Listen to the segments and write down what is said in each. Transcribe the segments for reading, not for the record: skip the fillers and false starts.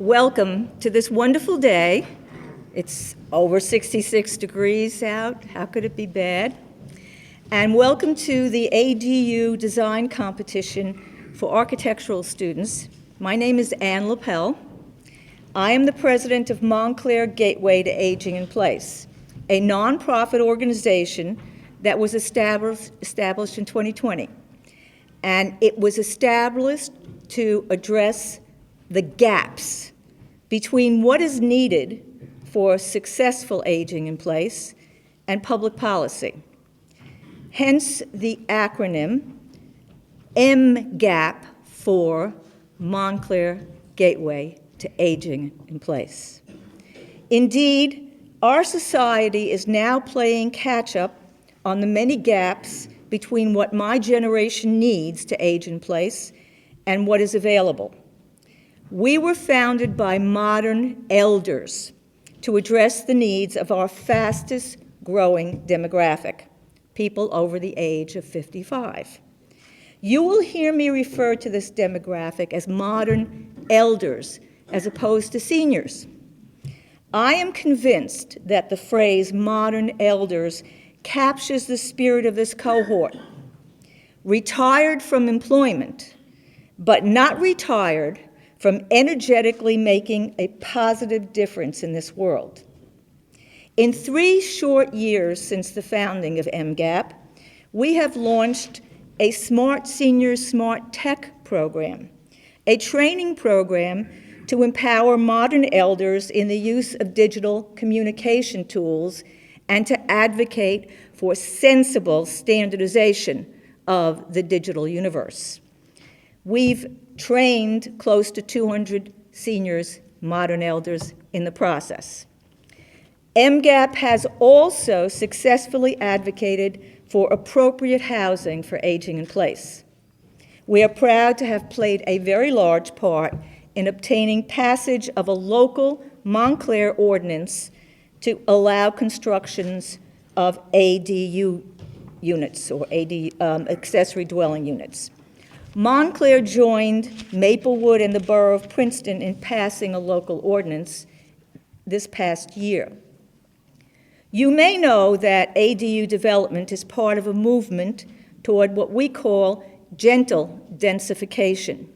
welcome to this wonderful day. It's over 66 degrees out. How could it be bad? And welcome to the ADU Design Competition for Architectural Students. My name is Ann Lapel. I am the president of Montclair Gateway to Aging in Place, a nonprofit organization that was established in 2020. And it was established to address the gaps between what is needed for successful aging in place and public policy. Hence the acronym MGAP for Montclair Gateway to Aging in Place. Indeed, our society is now playing catch-up on the many gaps between what my generation needs to age in place and what is available. We were founded by modern elders to address the needs of our fastest growing demographic, people over the age of 55. You will hear me refer to this demographic as modern elders as opposed to seniors. I am convinced that the phrase modern elders captures the spirit of this cohort. Retired from employment, but not retired from energetically making a positive difference in this world. In 3 short years since the founding of MGAP, we have launched a Smart Seniors Smart Tech program, a training program to empower modern elders in the use of digital communication tools and to advocate for sensible standardization of the digital universe. We've trained close to 200 seniors, modern elders, in the process. MGAP has also successfully advocated for appropriate housing for aging in place. We are proud to have played a very large part in obtaining passage of a local Montclair ordinance to allow constructions of ADU units, or accessory dwelling units. Montclair joined Maplewood and the Borough of Princeton in passing a local ordinance this past year. You may know that ADU development is part of a movement toward what we call gentle densification.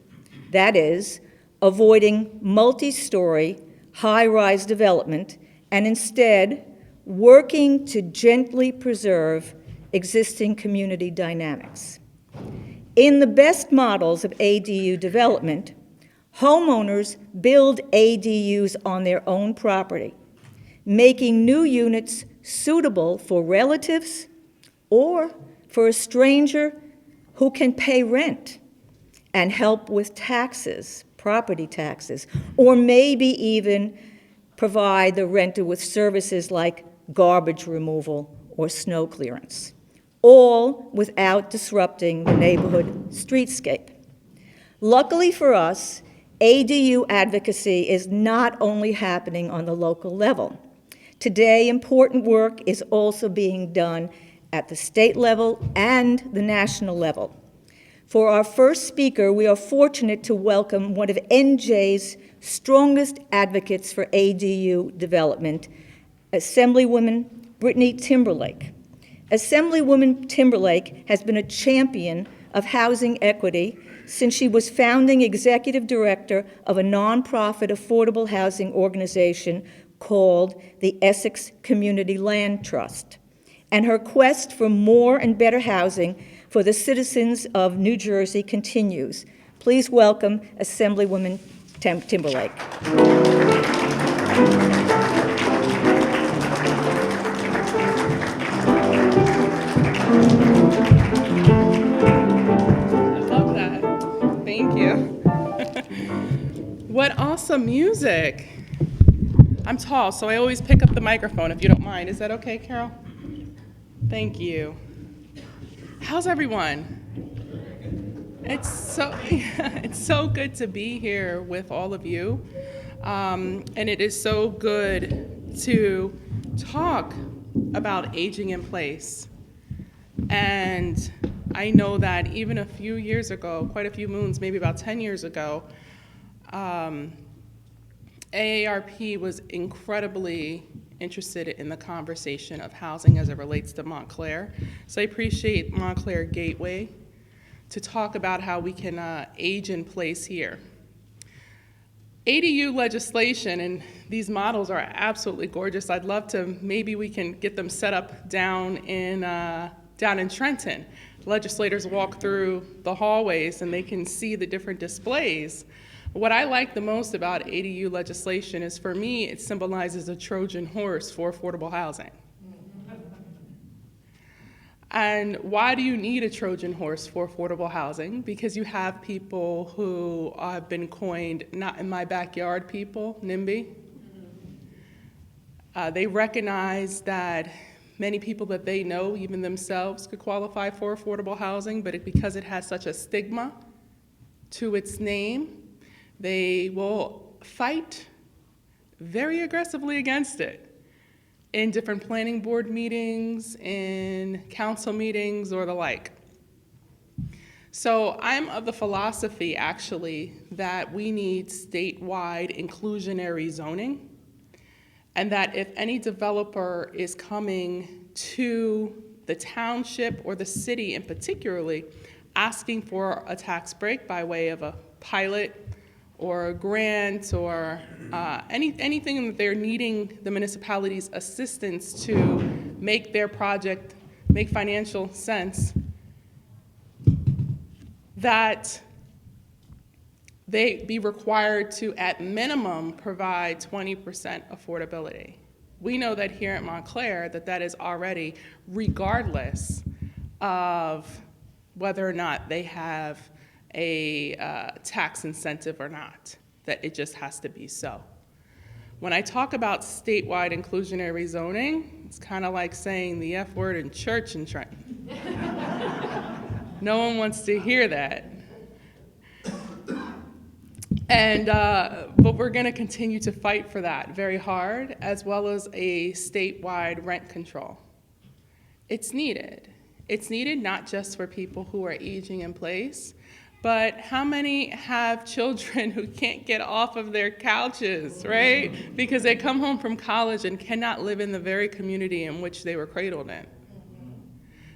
That is, avoiding multi-story, high-rise development and instead working to gently preserve existing community dynamics. In the best models of ADU development, homeowners build ADUs on their own property, making new units suitable for relatives or for a stranger who can pay rent and help with taxes, property taxes, or maybe even provide the renter with services like garbage removal or snow clearance, all without disrupting the neighborhood streetscape. Luckily for us, ADU advocacy is not only happening on the local level. Today, important work is also being done at the state level and the national level. For our first speaker, we are fortunate to welcome one of NJ's strongest advocates for ADU development, Assemblywoman Brittany Timberlake. Assemblywoman Timberlake has been a champion of housing equity since she was founding executive director of a nonprofit affordable housing organization called the Essex Community Land Trust. And her quest for more and better housing for the citizens of New Jersey continues. Please welcome Assemblywoman Timberlake. What awesome music. I'm tall, so I always pick up the microphone if you don't mind. Is that okay, Carol? Thank you. How's everyone? It's so good to be here with all of you. And it is so good to talk about aging in place. And I know that even a few years ago, quite a few moons, maybe about 10 years ago, AARP was incredibly interested in the conversation of housing as it relates to Montclair. So I appreciate Montclair Gateway to talk about how we can age in place here. ADU legislation, and these models are absolutely gorgeous. I'd love to, maybe we can get them set up down in Trenton. Legislators walk through the hallways and they can see the different displays. What I like the most about ADU legislation is, for me, it symbolizes a Trojan horse for affordable housing. And why do you need a Trojan horse for affordable housing? Because you have people who have been coined not in my backyard people, NIMBY. They recognize that many people that they know, even themselves, could qualify for affordable housing, but because it has such a stigma to its name, they will fight very aggressively against it in different planning board meetings, in council meetings, or the like. So I'm of the philosophy, actually, that we need statewide inclusionary zoning, and that if any developer is coming to the township or the city in particularly asking for a tax break by way of a pilot or a grant or anything that they're needing the municipality's assistance to make their project make financial sense, that they be required to, at minimum, provide 20% affordability. We know that here at Montclair that is already, regardless of whether or not they have a tax incentive or not, that it just has to be so. When I talk about statewide inclusionary zoning, it's kind of like saying the F word in church in Trenton. No one wants to hear that. And, but we're gonna continue to fight for that very hard, as well as a statewide rent control. It's needed. It's needed not just for people who are aging in place, but how many have children who can't get off of their couches, right? Because they come home from college and cannot live in the very community in which they were cradled in.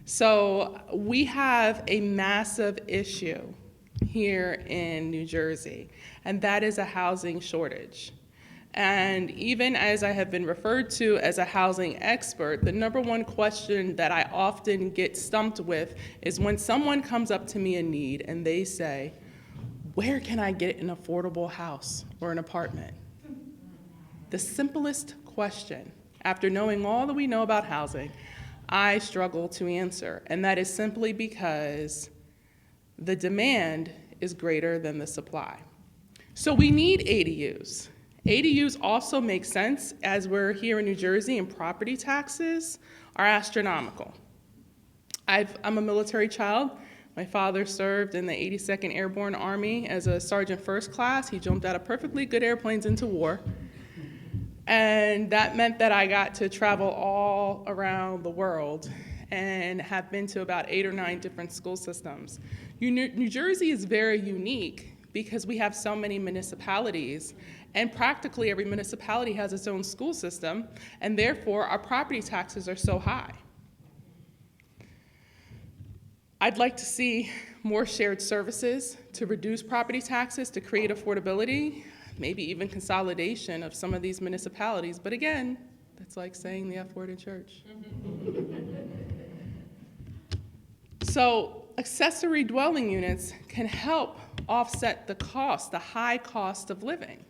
So we have a massive issue here in New Jersey, and that is a housing shortage. And even as I have been referred to as a housing expert, the number one question that I often get stumped with is when someone comes up to me in need and they say, where can I get an affordable house or an apartment? The simplest question, after knowing all that we know about housing, I struggle to answer. And that is simply because the demand is greater than the supply. So we need ADUs. ADUs also make sense as we're here in New Jersey and property taxes are astronomical. I'm a military child. My father served in the 82nd Airborne Army as a Sergeant First Class. He jumped out of perfectly good airplanes into war. And that meant that I got to travel all around the world and have been to about 8 or 9 different school systems. New Jersey is very unique because we have so many municipalities, and practically every municipality has its own school system, and therefore our property taxes are so high. I'd like to see more shared services to reduce property taxes, to create affordability, maybe even consolidation of some of these municipalities, but again, that's like saying the F word in church. So accessory dwelling units can help offset the cost, the high cost of living.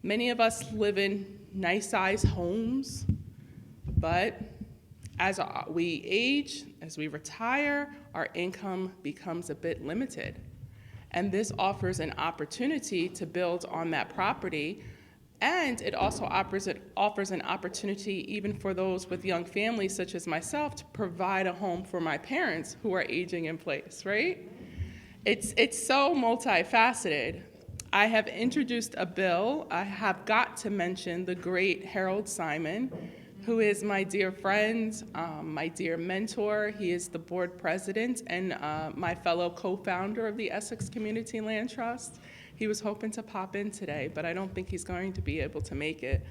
Many of us live in nice-sized homes, but as we age, as we retire, our income becomes a bit limited. And this offers an opportunity to build on that property, and it also offers an opportunity even for those with young families such as myself to provide a home for my parents who are aging in place, right? It's so multifaceted. I have introduced a bill. I have got to mention the great Harold Simon, who is my dear friend, my dear mentor. He is the board president and my fellow co-founder of the Essex Community Land Trust. He was hoping to pop in today, but I don't think he's going to be able to make it.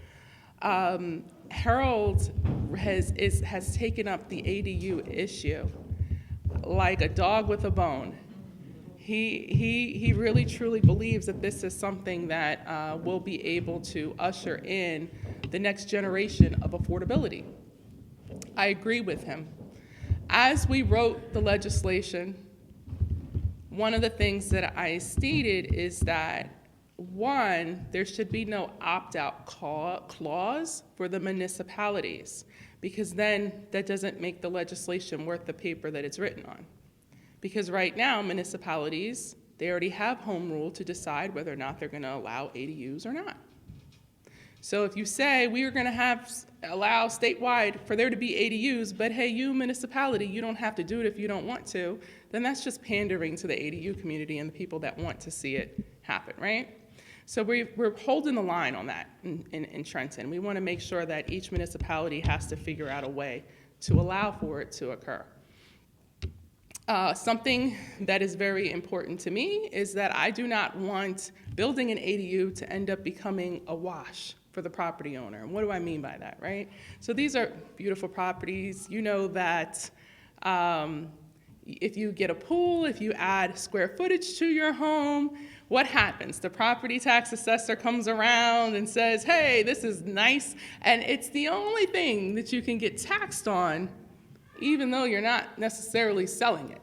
Harold has taken up the ADU issue like a dog with a bone. He really truly believes that this is something that will be able to usher in the next generation of affordability. I agree with him. As we wrote the legislation, one of the things that I stated is that, one, there should be no opt-out clause for the municipalities, because then that doesn't make the legislation worth the paper that it's written on. Because right now, municipalities, they already have home rule to decide whether or not they're going to allow ADUs or not. So if you say we are going to allow statewide for there to be ADUs, but hey, you municipality, you don't have to do it if you don't want to, then that's just pandering to the ADU community and the people that want to see it happen, right? So we're holding the line on that in Trenton. We want to make sure that each municipality has to figure out a way to allow for it to occur. Something that is very important to me is that I do not want building an ADU to end up becoming a wash for the property owner. And what do I mean by that, right? So these are beautiful properties. You know that if you get a pool, if you add square footage to your home, what happens? The property tax assessor comes around and says, hey, this is nice, and it's the only thing that you can get taxed on, even though you're not necessarily selling it.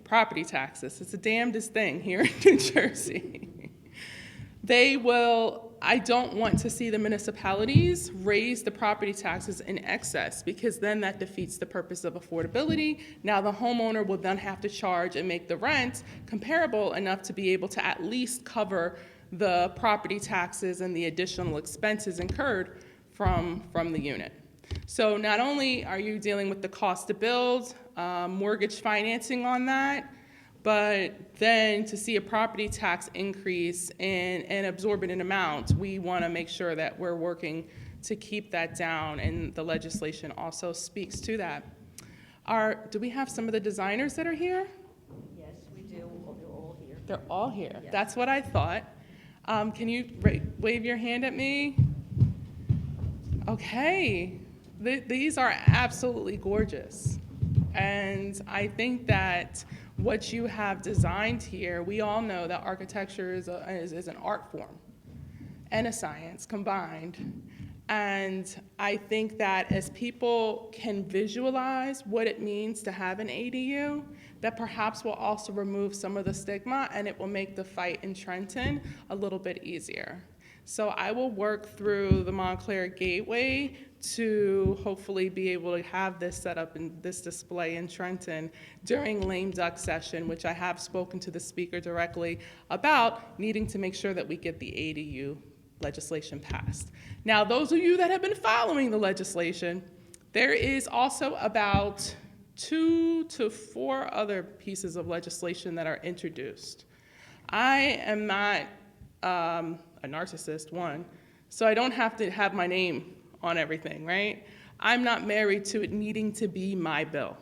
Property taxes, it's the damnedest thing here in New Jersey. I don't want to see the municipalities raise the property taxes in excess, because then that defeats the purpose of affordability. Now the homeowner will then have to charge and make the rent comparable enough to be able to at least cover the property taxes and the additional expenses incurred from the unit. So not only are you dealing with the cost to build, mortgage financing on that, but then to see a property tax increase in an exorbitant amount, we want to make sure that we're working to keep that down, and the legislation also speaks to that. Do we have some of the designers that are here? Yes, we do. They're all here. They're all here. Yes. That's what I thought. Can you wave your hand at me? Okay. These are absolutely gorgeous. And I think that what you have designed here, we all know that architecture is an art form and a science combined. And I think that as people can visualize what it means to have an ADU, that perhaps will also remove some of the stigma, and it will make the fight in Trenton a little bit easier. So I will work through the Montclair Gateway to hopefully be able to have this set up in this display in Trenton during lame duck session, which I have spoken to the speaker directly about needing to make sure that we get the ADU legislation passed. Now, those of you that have been following the legislation, there is also about 2 to 4 other pieces of legislation that are introduced. I am not a narcissist, one, so I don't have to have my name on everything, right? I'm not married to it needing to be my bill.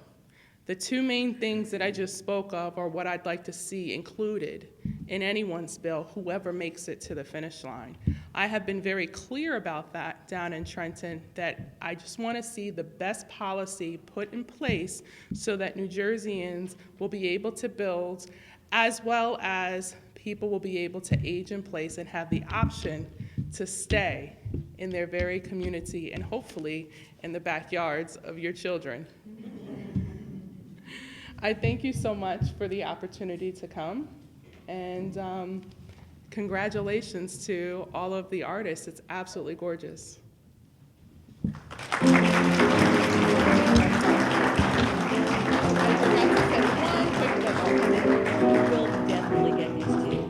The 2 main things that I just spoke of are what I'd like to see included in anyone's bill, whoever makes it to the finish line. I have been very clear about that down in Trenton, that I just want to see the best policy put in place so that New Jerseyans will be able to build, as well as people will be able to age in place and have the option to stay in their very community and hopefully in the backyards of your children. I thank you so much for the opportunity to come, and congratulations to all of the artists. It's absolutely gorgeous.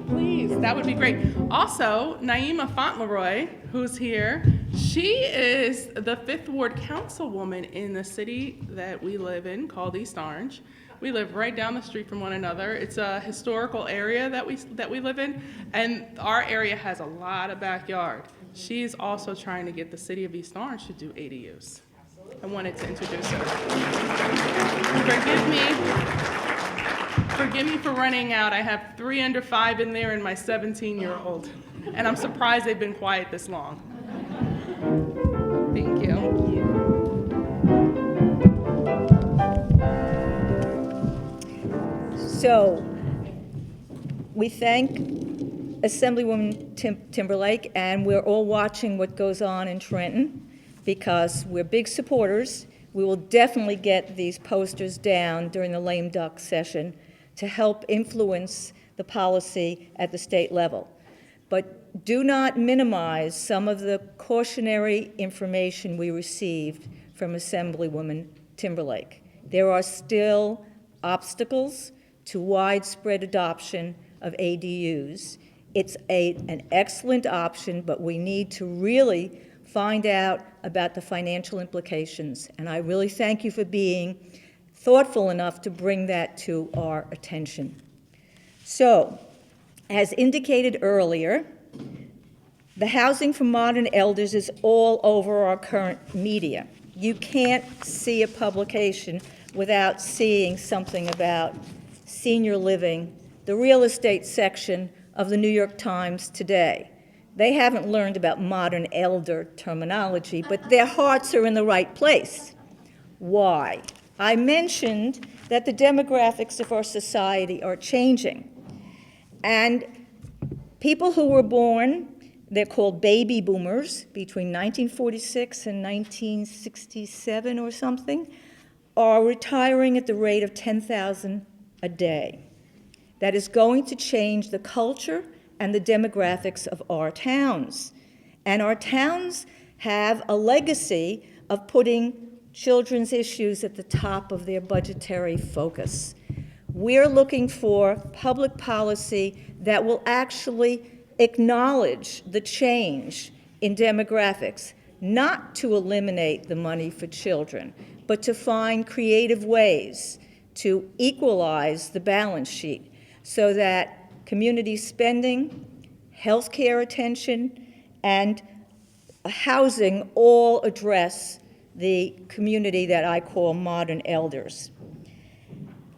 Please, that would be great. Also, Naima Fauntleroy, who's here, she is the 5th Ward Councilwoman in the city that we live in called East Orange. We live right down the street from one another. It's a historical area that we live in, and our area has a lot of backyard. She's also trying to get the city of East Orange to do ADUs. I wanted to introduce her. Forgive me. Forgive me for running out. I have 3 under 5 in there and my 17-year-old. And I'm surprised they've been quiet this long. Thank you. So, we thank Assemblywoman Timberlake, and we're all watching what goes on in Trenton because we're big supporters. We will definitely get these posters down during the lame duck session to help influence the policy at the state level. But do not minimize some of the cautionary information we received from Assemblywoman Timberlake. There are still obstacles to widespread adoption of ADUs. It's an excellent option, but we need to really find out about the financial implications. And I really thank you for being thoughtful enough to bring that to our attention. So, as indicated earlier, the Housing for Modern Elders is all over our current media. You can't see a publication without seeing something about senior living, the real estate section of the New York Times today. They haven't learned about modern elder terminology, but their hearts are in the right place. Why? I mentioned that the demographics of our society are changing. And people who were born, they're called baby boomers, between 1946 and 1967 or something, are retiring at the rate of 10,000 a day. That is going to change the culture and the demographics of our towns. And our towns have a legacy of putting children's issues at the top of their budgetary focus. We're looking for public policy that will actually acknowledge the change in demographics, not to eliminate the money for children, but to find creative ways to equalize the balance sheet so that community spending, healthcare attention, and housing all address the community that I call modern elders.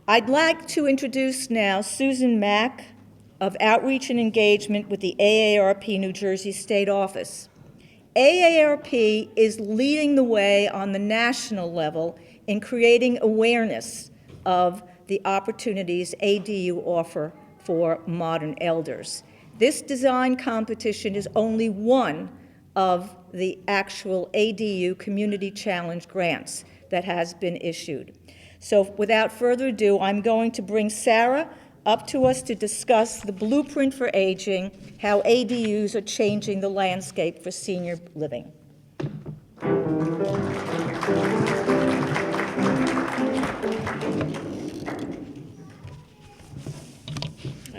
I'd like to introduce now Susan Mack of Outreach and Engagement with the AARP New Jersey State Office. AARP is leading the way on the national level in creating awareness of the opportunities ADU offer for modern elders. This design competition is only one of the actual ADU Community Challenge grants that has been issued. So without further ado, I'm going to bring Sarah up to us to discuss the blueprint for aging, how ADUs are changing the landscape for senior living.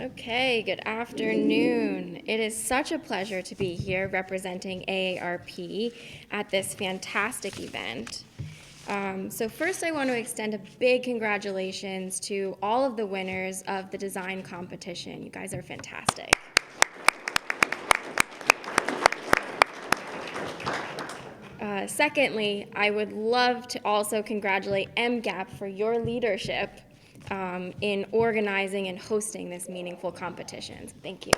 Okay, good afternoon. It is such a pleasure to be here representing AARP at this fantastic event. So first I want to extend a big congratulations to all of the winners of the design competition. You guys are fantastic. Secondly, I would love to also congratulate MGAP for your leadership in organizing and hosting this meaningful competition. Thank you.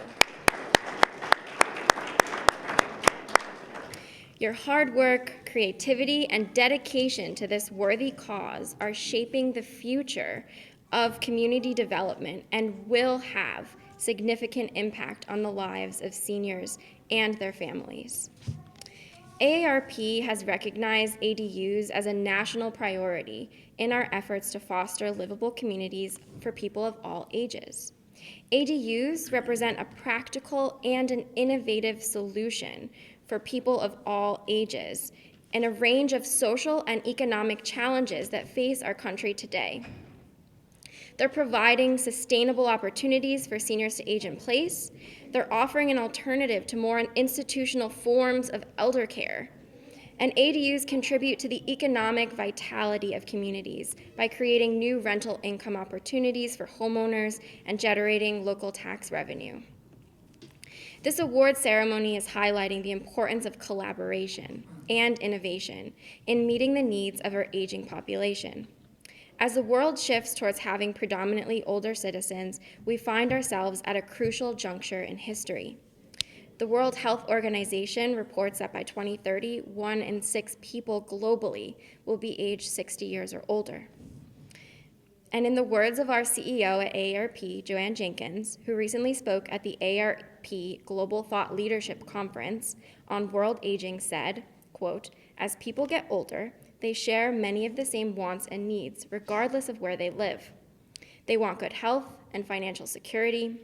Your hard work, creativity, and dedication to this worthy cause are shaping the future of community development and will have significant impact on the lives of seniors and their families. AARP has recognized ADUs as a national priority in our efforts to foster livable communities for people of all ages. ADUs represent a practical and an innovative solution for people of all ages and a range of social and economic challenges that face our country today. They're providing sustainable opportunities for seniors to age in place. They're offering an alternative to more institutional forms of elder care. And ADUs contribute to the economic vitality of communities by creating new rental income opportunities for homeowners and generating local tax revenue. This award ceremony is highlighting the importance of collaboration and innovation in meeting the needs of our aging population. As the world shifts towards having predominantly older citizens, we find ourselves at a crucial juncture in history. The World Health Organization reports that by 2030, 1 in 6 people globally will be aged 60 years or older. And in the words of our CEO at AARP, Joanne Jenkins, who recently spoke at the AARP Global Thought Leadership Conference on World Aging, said, quote, "As people get older, they share many of the same wants and needs, regardless of where they live. They want good health and financial security,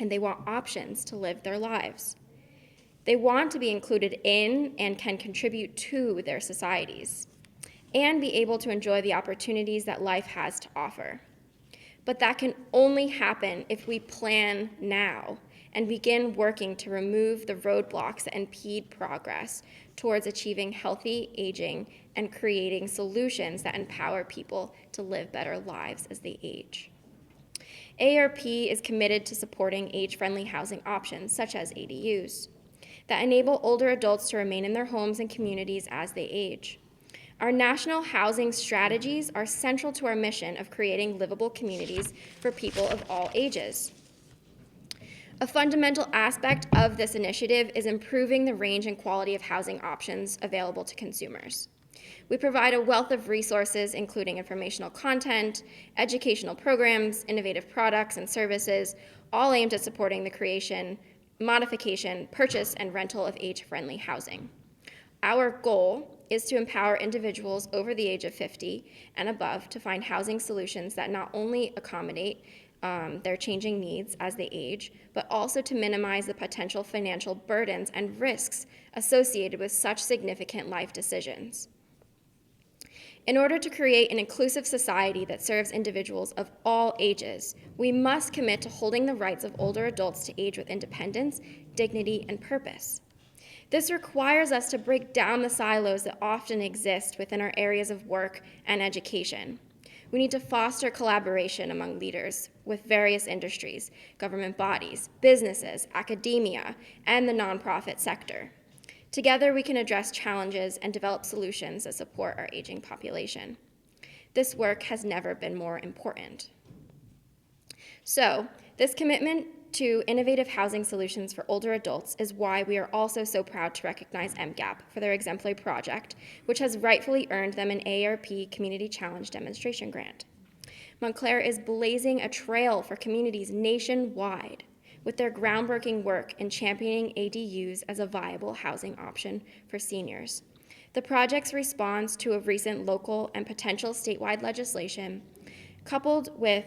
and they want options to live their lives. They want to be included in and can contribute to their societies, and be able to enjoy the opportunities that life has to offer. But that can only happen if we plan now and begin working to remove the roadblocks that impede progress towards achieving healthy aging and creating solutions that empower people to live better lives as they age." AARP is committed to supporting age-friendly housing options, such as ADUs, that enable older adults to remain in their homes and communities as they age. Our national housing strategies are central to our mission of creating livable communities for people of all ages. A fundamental aspect of this initiative is improving the range and quality of housing options available to consumers. We provide a wealth of resources, including informational content, educational programs, innovative products and services, all aimed at supporting the creation, modification, purchase, and rental of age-friendly housing. Our goal is to empower individuals over the age of 50 and above to find housing solutions that not only accommodate their changing needs as they age, but also to minimize the potential financial burdens and risks associated with such significant life decisions. In order to create an inclusive society that serves individuals of all ages, we must commit to holding the rights of older adults to age with independence, dignity, and purpose. This requires us to break down the silos that often exist within our areas of work and education. We need to foster collaboration among leaders with various industries, government bodies, businesses, academia, and the nonprofit sector. Together, we can address challenges and develop solutions that support our aging population. This work has never been more important. So, this commitment to innovative housing solutions for older adults is why we are also so proud to recognize MGAP for their exemplary project, which has rightfully earned them an AARP Community Challenge Demonstration Grant. Montclair is blazing a trail for communities nationwide with their groundbreaking work in championing ADUs as a viable housing option for seniors. The project's response to a recent local and potential statewide legislation, coupled with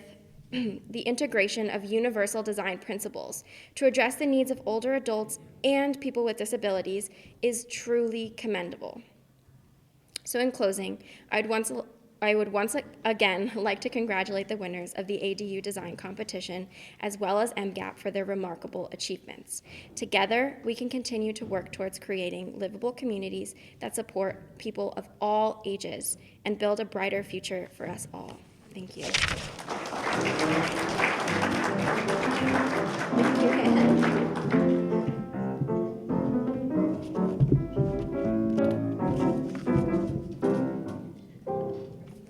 the integration of universal design principles to address the needs of older adults and people with disabilities, is truly commendable. So in closing, I would once again like to congratulate the winners of the ADU design competition, as well as MGAP, for their remarkable achievements. Together, we can continue to work towards creating livable communities that support people of all ages and build a brighter future for us all. Thank you.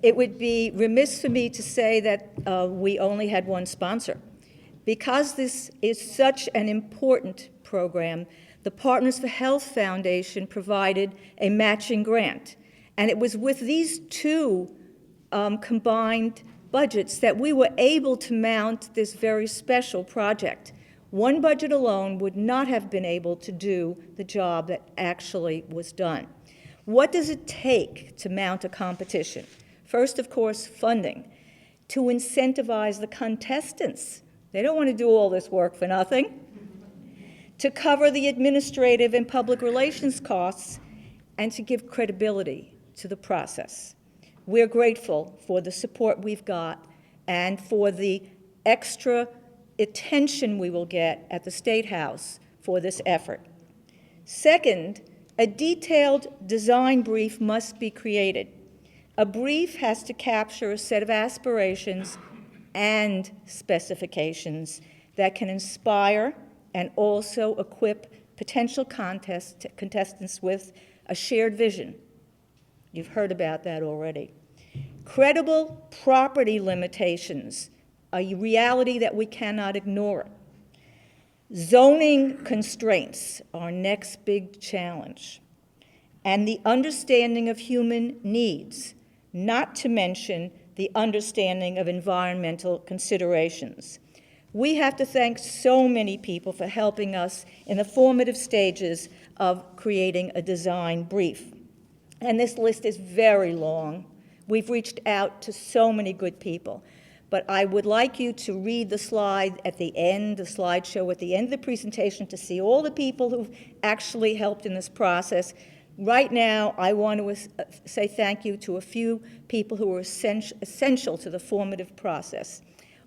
It would be remiss for me to say that we only had one sponsor. Because this is such an important program, the Partners for Health Foundation provided a matching grant. And it was with these two combined budgets that we were able to mount this very special project. One budget alone would not have been able to do the job that actually was done. What does it take to mount a competition? First, of course, funding, to incentivize the contestants. They don't want to do all this work for nothing. To cover the administrative and public relations costs, and to give credibility to the process. We're grateful for the support we've got and for the extra attention we will get at the State House for this effort. Second, a detailed design brief must be created. A brief has to capture a set of aspirations and specifications that can inspire and also equip potential contestants with a shared vision. You've heard about that already. Credible property limitations, a reality that we cannot ignore. Zoning constraints, our next big challenge. And the understanding of human needs, not to mention the understanding of environmental considerations. We have to thank so many people for helping us in the formative stages of creating a design brief. And this list is very long. We've reached out to so many good people. But I would like you to read the slide at the end, the slideshow at the end of the presentation, to see all the people who've actually helped in this process. Right now, I want to say thank you to a few people who were essential to the formative process.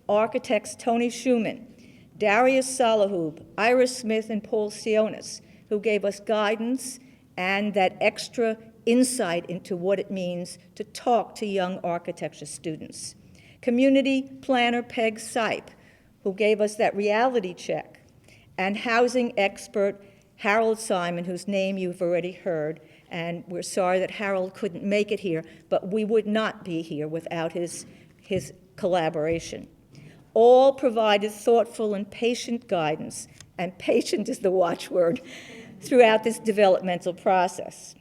Architects Tony Schumann, Darius Salahub, Iris Smith, and Paul Sionis, who gave us guidance and that extra insight into what it means to talk to young architecture students. Community planner Peg Sipe, who gave us that reality check, and housing expert Harold Simon, whose name you've already heard, and we're sorry that Harold couldn't make it here, but we would not be here without his collaboration. All provided thoughtful and patient guidance, and patient is the watchword, throughout this developmental process.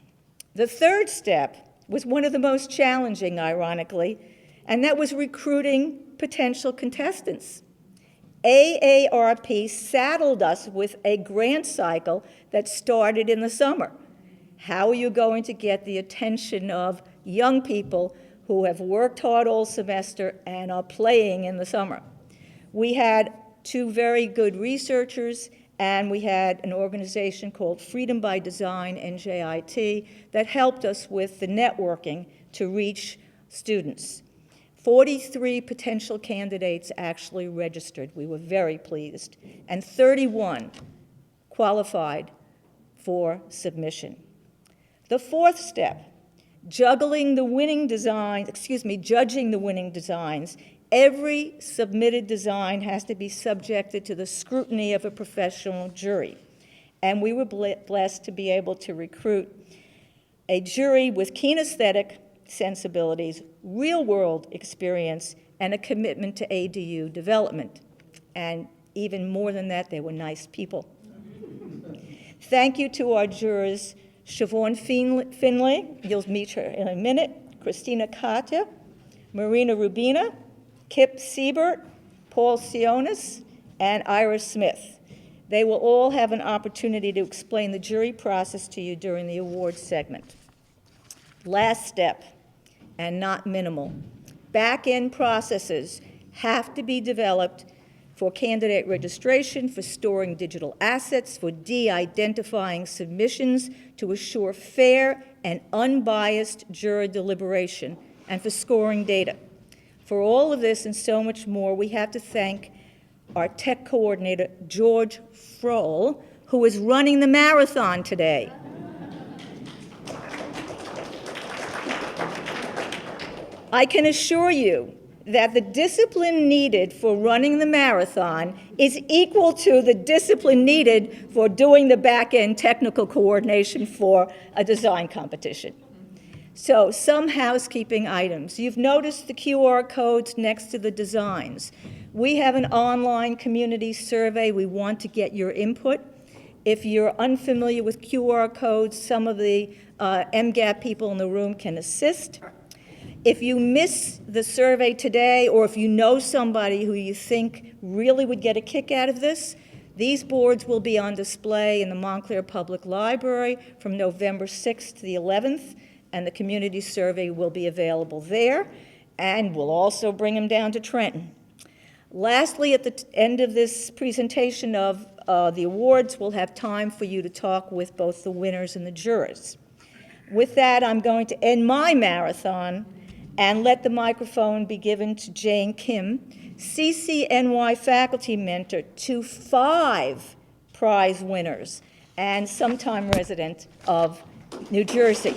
The third step was one of the most challenging, ironically, and that was recruiting potential contestants. AARP saddled us with a grant cycle that started in the summer. How are you going to get the attention of young people who have worked hard all semester and are playing in the summer? We had two very good researchers, and we had an organization called Freedom by Design, NJIT, that helped us with the networking to reach students. 43 potential candidates actually registered. We were very pleased. And 31 qualified for submission. The fourth step, judging the winning designs. Every submitted design has to be subjected to the scrutiny of a professional jury. And we were blessed to be able to recruit a jury with keen aesthetic sensibilities, real-world experience, and a commitment to ADU development. And even more than that, they were nice people. Thank you to our jurors, Siobhan Finley, you'll meet her in a minute, Christina Katya, Marina Rubina, Kip Siebert, Paul Sionis, and Iris Smith. They will all have an opportunity to explain the jury process to you during the awards segment. Last step, and not minimal, back-end processes have to be developed for candidate registration, for storing digital assets, for de-identifying submissions to assure fair and unbiased juror deliberation, and for scoring data. For all of this and so much more, we have to thank our tech coordinator, George Frohl, who is running the marathon today. I can assure you that the discipline needed for running the marathon is equal to the discipline needed for doing the back-end technical coordination for a design competition. So, some housekeeping items. You've noticed the QR codes next to the designs. We have an online community survey. We want to get your input. If you're unfamiliar with QR codes, some of the MGAP people in the room can assist. If you miss the survey today, or if you know somebody who you think really would get a kick out of this, these boards will be on display in the Montclair Public Library from November 6th to the 11th, and the community survey will be available there, and we'll also bring them down to Trenton. Lastly, at the end of this presentation of the awards, we'll have time for you to talk with both the winners and the jurors. With that, I'm going to end my marathon and let the microphone be given to Jane Kim, CCNY faculty mentor to 5 prize winners and sometime resident of New Jersey.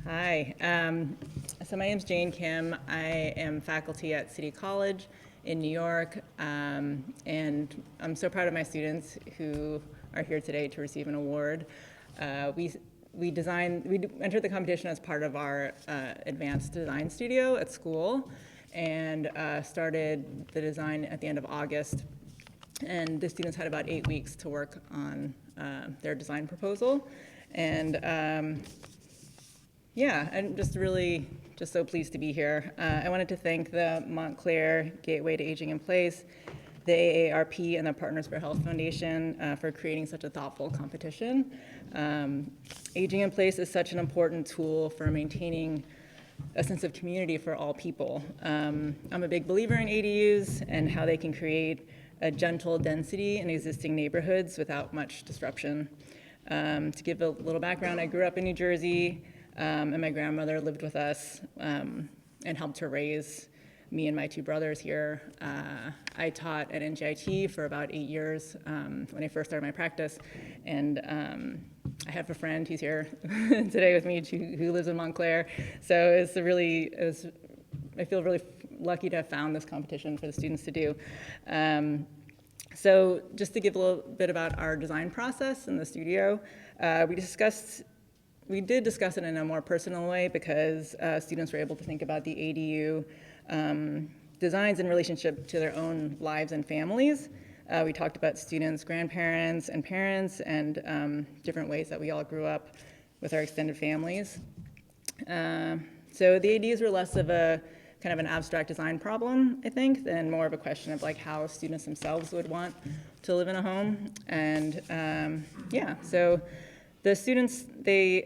Hi, So my name's Jane Kim. I am faculty at City College in New York, and I'm so proud of my students who are here today to receive an award. We entered the competition as part of our advanced design studio at school, and started the design at the end of August. And the students had about 8 weeks to work on their design proposal. And yeah, I'm just so pleased to be here. I wanted to thank the Montclair Gateway to Aging in Place, the AARP, and the Partners for Health Foundation for creating such a thoughtful competition. Aging in Place is such an important tool for maintaining a sense of community for all people. I'm a big believer in ADUs and how they can create a gentle density in existing neighborhoods without much disruption. To give a little background, I grew up in New Jersey, and my grandmother lived with us and helped to raise me and my 2 brothers here. I taught at NJIT for about 8 years when I first started my practice, and I have a friend who's here today with me who lives in Montclair. So I feel really lucky to have found this competition for the students to do. So just to give a little bit about our design process in the studio, we did discuss it in a more personal way because students were able to think about the ADU designs in relationship to their own lives and families. We talked about students' grandparents and parents and different ways that we all grew up with our extended families. So the ADUs were less of a kind of an abstract design problem, I think, than more of a question of like how students themselves would want to live in a home. And yeah, so the students, they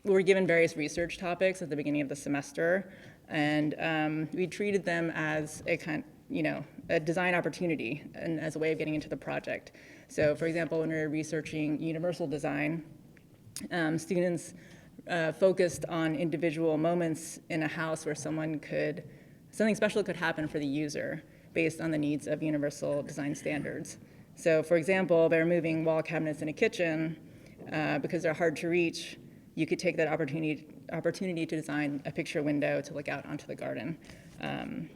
were given various research topics at the beginning of the semester, and we treated them as a design opportunity and as a way of getting into the project. So for example, when we were researching universal design, students focused on individual moments in a house where something special could happen for the user based on the needs of universal design standards. So for example, by removing wall cabinets in a kitchen, because they're hard to reach, you could take that opportunity to design a picture window to look out onto the garden.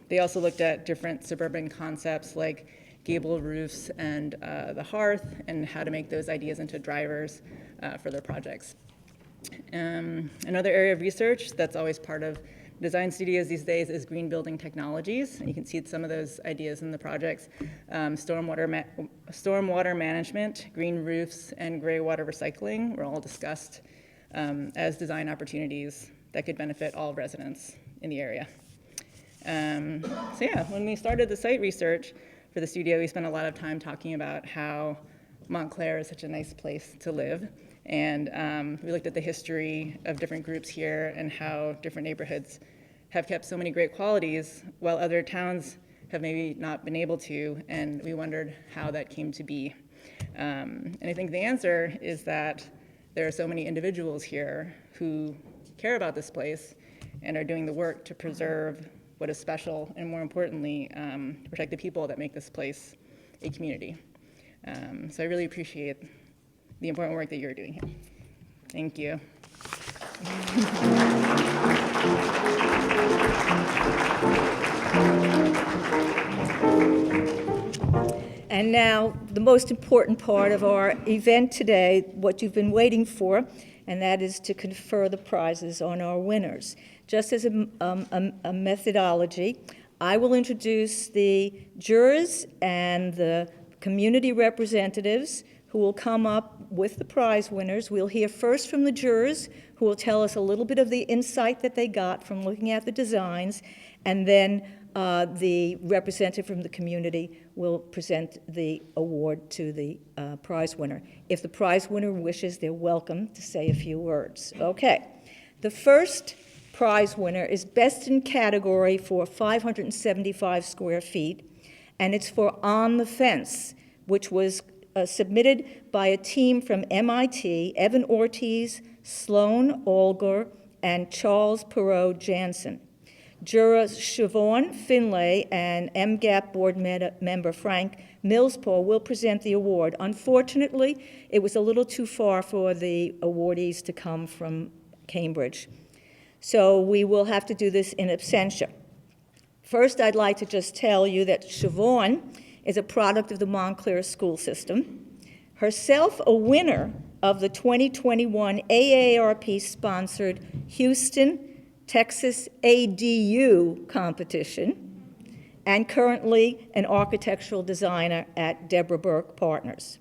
They also looked at different suburban concepts like gabled roofs and the hearth and how to make those ideas into drivers for their projects. Another area of research that's always part of design studios these days is green building technologies. And you can see some of those ideas in the projects. Stormwater management, green roofs, and gray water recycling were all discussed as design opportunities that could benefit all residents in the area. So yeah, when we started the site research for the studio, we spent a lot of time talking about how Montclair is such a nice place to live. And we looked at the history of different groups here and how different neighborhoods have kept so many great qualities while other towns have maybe not been able to, and we wondered how that came to be. And I think the answer is that there are so many individuals here who care about this place and are doing the work to preserve what is special and, more importantly, protect the people that make this place a community. So I really appreciate the important work that you're doing here. Thank you. And now, the most important part of our event today, what you've been waiting for, and that is to confer the prizes on our winners. Just as a methodology, I will introduce the jurors and the community representatives who will come up with the prize winners. We'll hear first from the jurors, who will tell us a little bit of the insight that they got from looking at the designs, and then the representative from the community will present the award to the prize winner. If the prize winner wishes, they're welcome to say a few words. Okay. The first prize winner is best in category for 575 square feet, and it's for On the Fence, which was submitted by a team from MIT, Evan Ortiz, Sloan Olger, and Charles Perot Jansen. Jurors Siobhan Finlay and MGAP board member Frank Millspaw will present the award. Unfortunately, it was a little too far for the awardees to come from Cambridge. So we will have to do this in absentia. First, I'd like to just tell you that Siobhan is a product of the Montclair school system, herself a winner of the 2021 AARP-sponsored Houston, Texas ADU competition, and currently an architectural designer at Deborah Burke Partners.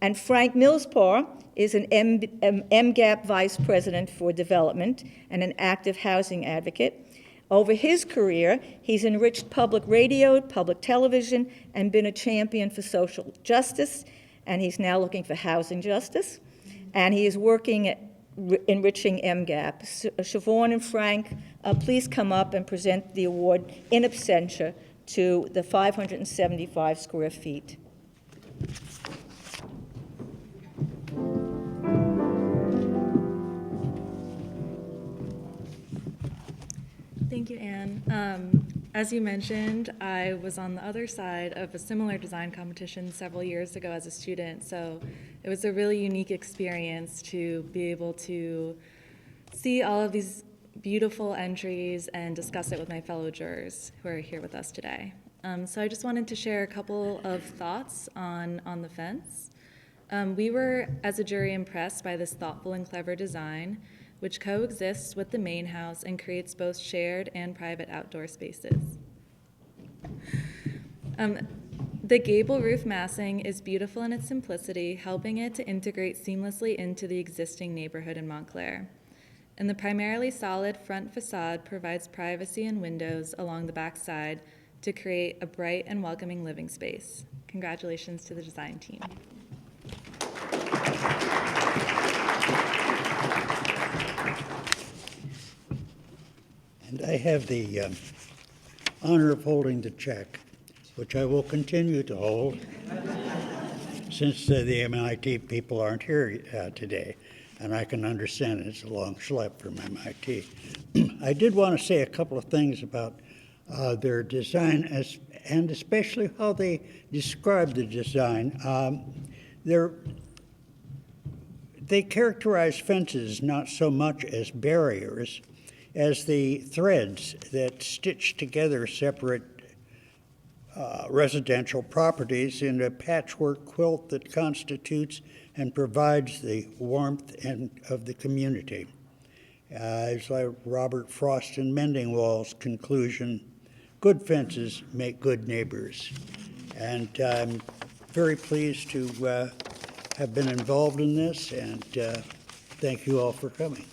And Frank Millspaugh is an MGAP Vice President for Development and an active housing advocate. Over his career, he's enriched public radio, public television, and been a champion for social justice, and he's now looking for housing justice. And he is working at enriching MGAP. Siobhan and Frank, please come up and present the award in absentia to the 575 square feet. Thank you, Anne. As you mentioned, I was on the other side of a similar design competition several years ago as a student, so it was a really unique experience to be able to see all of these beautiful entries and discuss it with my fellow jurors who are here with us today. So I just wanted to share a couple of thoughts on the fence. We were, as a jury, impressed by this thoughtful and clever design, which coexists with the main house and creates both shared and private outdoor spaces. The gable roof massing is beautiful in its simplicity, helping it to integrate seamlessly into the existing neighborhood in Montclair. And the primarily solid front facade provides privacy and windows along the back side to create a bright and welcoming living space. Congratulations to the design team. And I have the honor of holding the check, which I will continue to hold since the MIT people aren't here today. And I can understand it's a long schlep from MIT. I did want to say a couple of things about their design, and especially how they describe the design. They characterize fences not so much as barriers as the threads that stitch together separate residential properties in a patchwork quilt that constitutes and provides the warmth of the community. It's like Robert Frost in Mending Wall's conclusion, good fences make good neighbors. And I'm very pleased to have been involved in this, and thank you all for coming.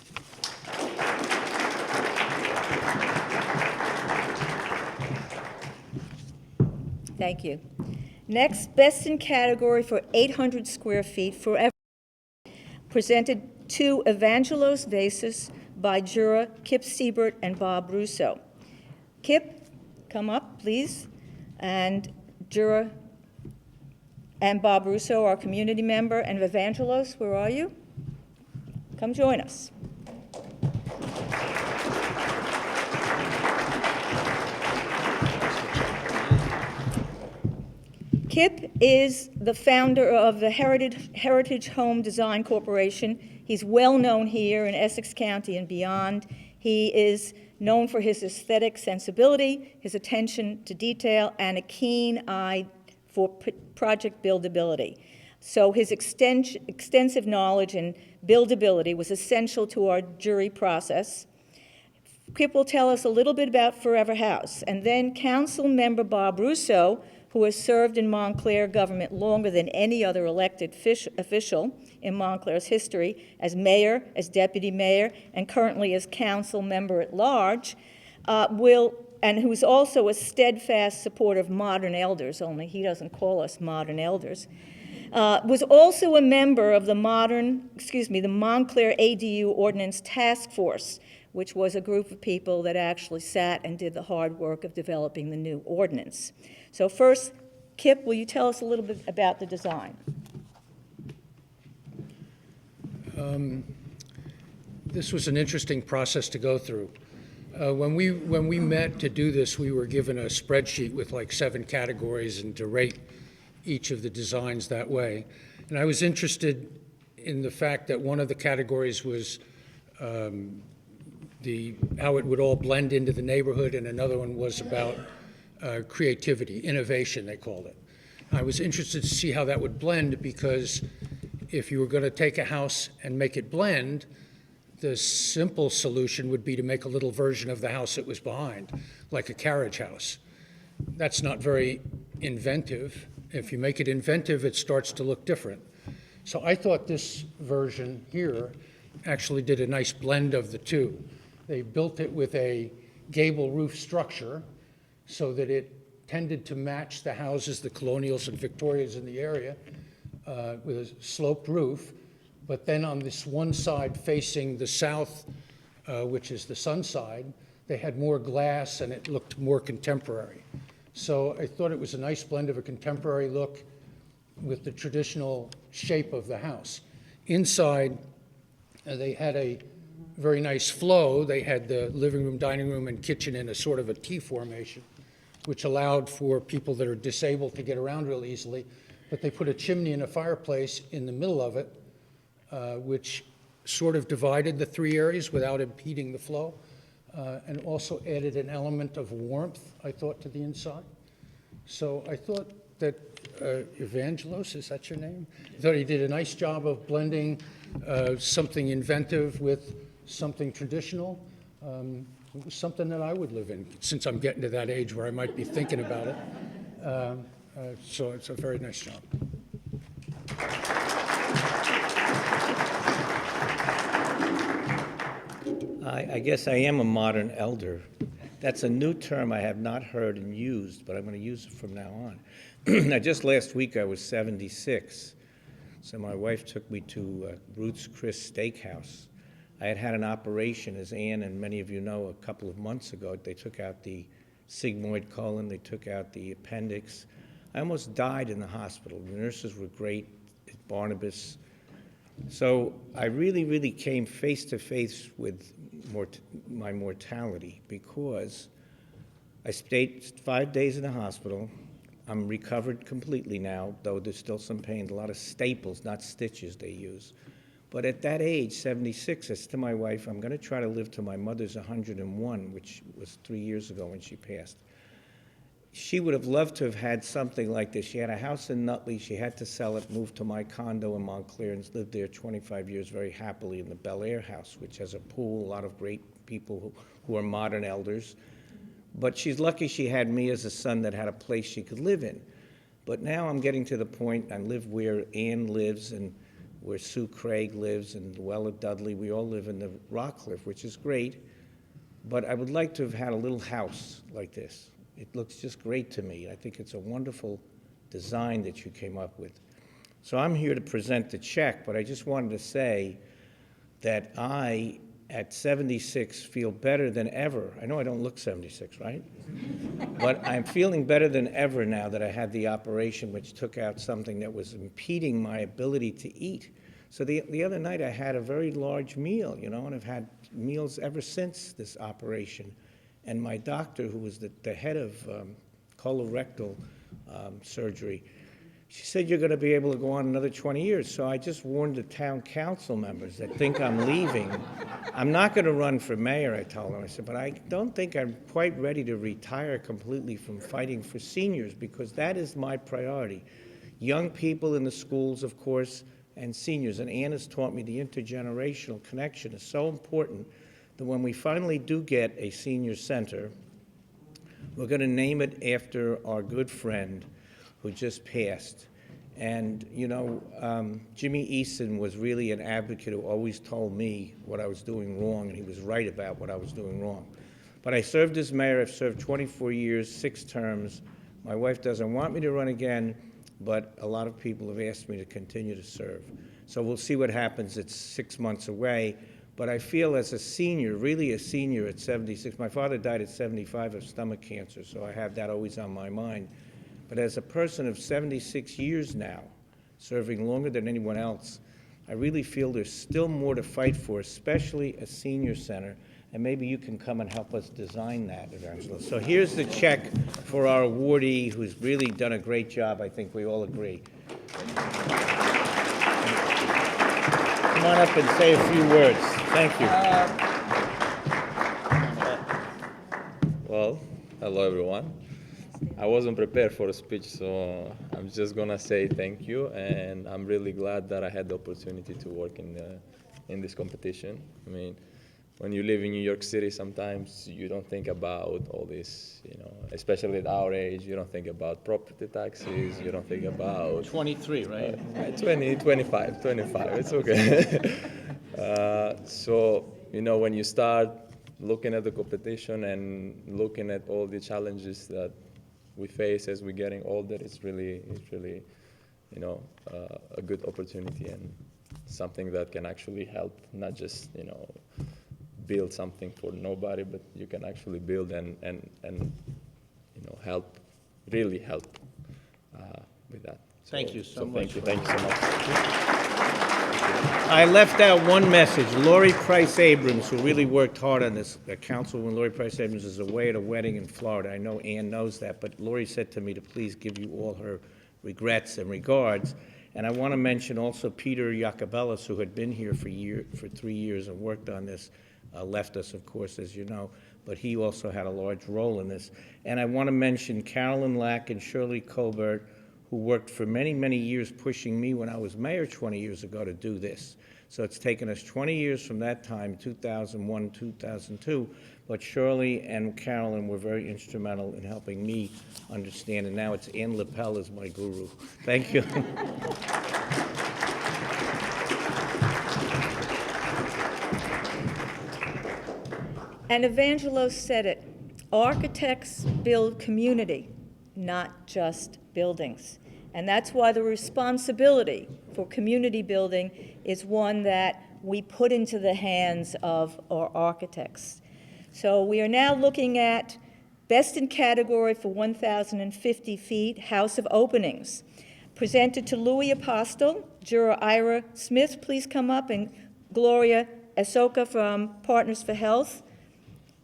Thank you. Next, best in category for 800 square feet forever, presented to Evangelos Vasis by juror Kip Siebert and Bob Russo. Kip, come up, please. And juror and Bob Russo, our community member, and Evangelos, where are you? Come join us. Kip is the founder of the Heritage Home Design Corporation. He's well known here in Essex County and beyond. He is known for his aesthetic sensibility, his attention to detail, and a keen eye for project buildability. So his extensive knowledge and buildability was essential to our jury process. Kip will tell us a little bit about Forever House, and then Council Member Bob Russo, who has served in Montclair government longer than any other elected official in Montclair's history, as mayor, as deputy mayor, and currently as council member at large, and who's also a steadfast supporter of modern elders, only he doesn't call us modern elders, was also a member of the Montclair ADU Ordinance Task Force, which was a group of people that actually sat and did the hard work of developing the new ordinance. So first, Kip, will you tell us a little bit about the design? This was an interesting process to go through. When we met to do this, we were given a spreadsheet with like 7 categories and to rate each of the designs that way. And I was interested in the fact that one of the categories was how it would all blend into the neighborhood, and another one was about creativity, innovation, they called it. I was interested to see how that would blend, because if you were going to take a house and make it blend, the simple solution would be to make a little version of the house that was behind, like a carriage house. That's not very inventive. If you make it inventive, it starts to look different. So I thought this version here actually did a nice blend of the two. They built it with a gable roof structure so that it tended to match the houses, the colonials and Victorias in the area, with a sloped roof. But then on this one side facing the south, which is the sun side, they had more glass and it looked more contemporary. So I thought it was a nice blend of a contemporary look with the traditional shape of the house. Inside, they had a very nice flow. They had the living room, dining room, and kitchen in a sort of a T formation, which allowed for people that are disabled to get around real easily. But they put a chimney and a fireplace in the middle of it, which sort of divided the three areas without impeding the flow, and also added an element of warmth, I thought, to the inside. So I thought that Evangelos, is that your name? I thought he did a nice job of blending something inventive with something traditional. It was something that I would live in, since I'm getting to that age where I might be thinking about it. So it's a very nice job. I guess I am a modern elder. That's a new term I have not heard and used, but I'm going to use it from now on. Now, just last week I was 76, so my wife took me to Ruth's Chris Steakhouse. I had an operation, as Ann and many of you know, a couple of months ago. They took out the sigmoid colon, they took out the appendix. I almost died in the hospital. The nurses were great at Barnabas. So I really came face to face with my mortality, because I stayed 5 days in the hospital. I'm recovered completely now, though there's still some pain. A lot of staples, not stitches, they use. But at that age, 76, I said to my wife, I'm going to try to live to my mother's 101, which was 3 years ago when she passed. She would have loved to have had something like this. She had a house in Nutley. She had to sell it, moved to my condo in Montclair, and lived there 25 years very happily in the Bel Air house, which has a pool, a lot of great people who are modern elders. But she's lucky she had me as a son that had a place she could live in. But now I'm getting to the point, I live where Ann lives and where Sue Craig lives and Luella Dudley. We all live in the Rockcliffe, which is great. But I would like to have had a little house like this. It looks just great to me. I think it's a wonderful design that you came up with. So I'm here to present the check, but I just wanted to say that I, at 76, feel better than ever. I know I don't look 76, right? But I'm feeling better than ever now that I had the operation, which took out something that was impeding my ability to eat. So the other night I had a very large meal, and I've had meals ever since this operation. And my doctor, who was the head of colorectal surgery, she said, you're going to be able to go on another 20 years. So I just warned the town council members that think I'm leaving. I'm not going to run for mayor, I told them. I said, but I don't think I'm quite ready to retire completely from fighting for seniors, because that is my priority. Young people in the schools, of course, and seniors. And Ann has taught me the intergenerational connection is so important, that when we finally do get a senior center, we're going to name it after our good friend who just passed. And, Jimmy Easton was really an advocate who always told me what I was doing wrong, and he was right about what I was doing wrong. But I served as mayor. I've served 24 years, 6 terms. My wife doesn't want me to run again, but a lot of people have asked me to continue to serve. So we'll see what happens. It's 6 months away. But I feel as a senior, really a senior at 76, my father died at 75 of stomach cancer, so I have that always on my mind. But as a person of 76 years now, serving longer than anyone else, I really feel there's still more to fight for, especially a senior center, and maybe you can come and help us design that, Evangelos. So here's the check for our awardee, who's really done a great job, I think we all agree. Come on up and say a few words. Thank you. Well, hello everyone. I wasn't prepared for a speech, so I'm just gonna say thank you, and I'm really glad that I had the opportunity to work in this competition. I mean, when you live in New York City, sometimes you don't think about all this, especially at our age, you don't think about property taxes, you don't think about 23, right? 20, 25, it's okay. So, when you start looking at the competition and looking at all the challenges that we face as we're getting older, it's really, a good opportunity and something that can actually help, not just, build something for nobody, but you can actually build and help, really help with that. Thank you so much. Thank you so much. I left out one message. Lori Price Abrams, who really worked hard on this, Councilwoman Lori Price Abrams is away at a wedding in Florida. I know Ann knows that, but Lori said to me to please give you all her regrets and regards. And I want to mention also Peter Iacobellis, who had been here for 3 years and worked on this, left us, of course, as you know, but he also had a large role in this. And I want to mention Carolyn Lack and Shirley Colbert, who worked for many, many years pushing me when I was mayor 20 years ago to do this. So it's taken us 20 years from that time, 2001, 2002, but Shirley and Carolyn were very instrumental in helping me understand, and now it's Ann Lepel is my guru. Thank you. And Evangelos said it, architects build community, not just buildings. And that's why the responsibility for community building is one that we put into the hands of our architects. So we are now looking at best in category for 1,050 feet, House of Openings. Presented to Louis Apostle, juror Ira Smith, please come up, and Gloria Asoka from Partners for Health,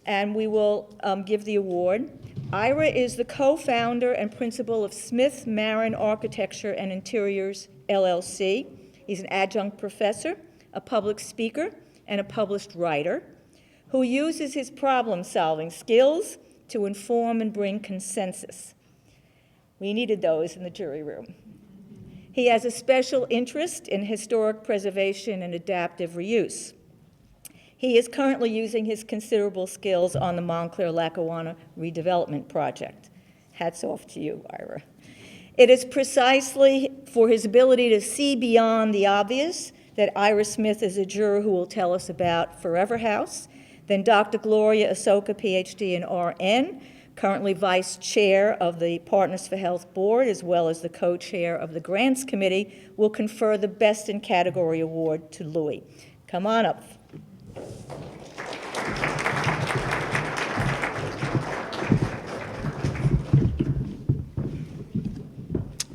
and we will give the award. Ira is the co-founder and principal of Smith Marin Architecture and Interiors, LLC. He's an adjunct professor, a public speaker, and a published writer who uses his problem-solving skills to inform and bring consensus. We needed those in the jury room. He has a special interest in historic preservation and adaptive reuse. He is currently using his considerable skills on the Montclair-Lackawanna redevelopment project. Hats off to you, Ira. It is precisely for his ability to see beyond the obvious that Ira Smith is a juror who will tell us about Forever House. Then Dr. Gloria Asoka, PhD in RN, currently vice chair of the Partners for Health Board, as well as the co-chair of the Grants Committee, will confer the Best in Category Award to Louis. Come on up.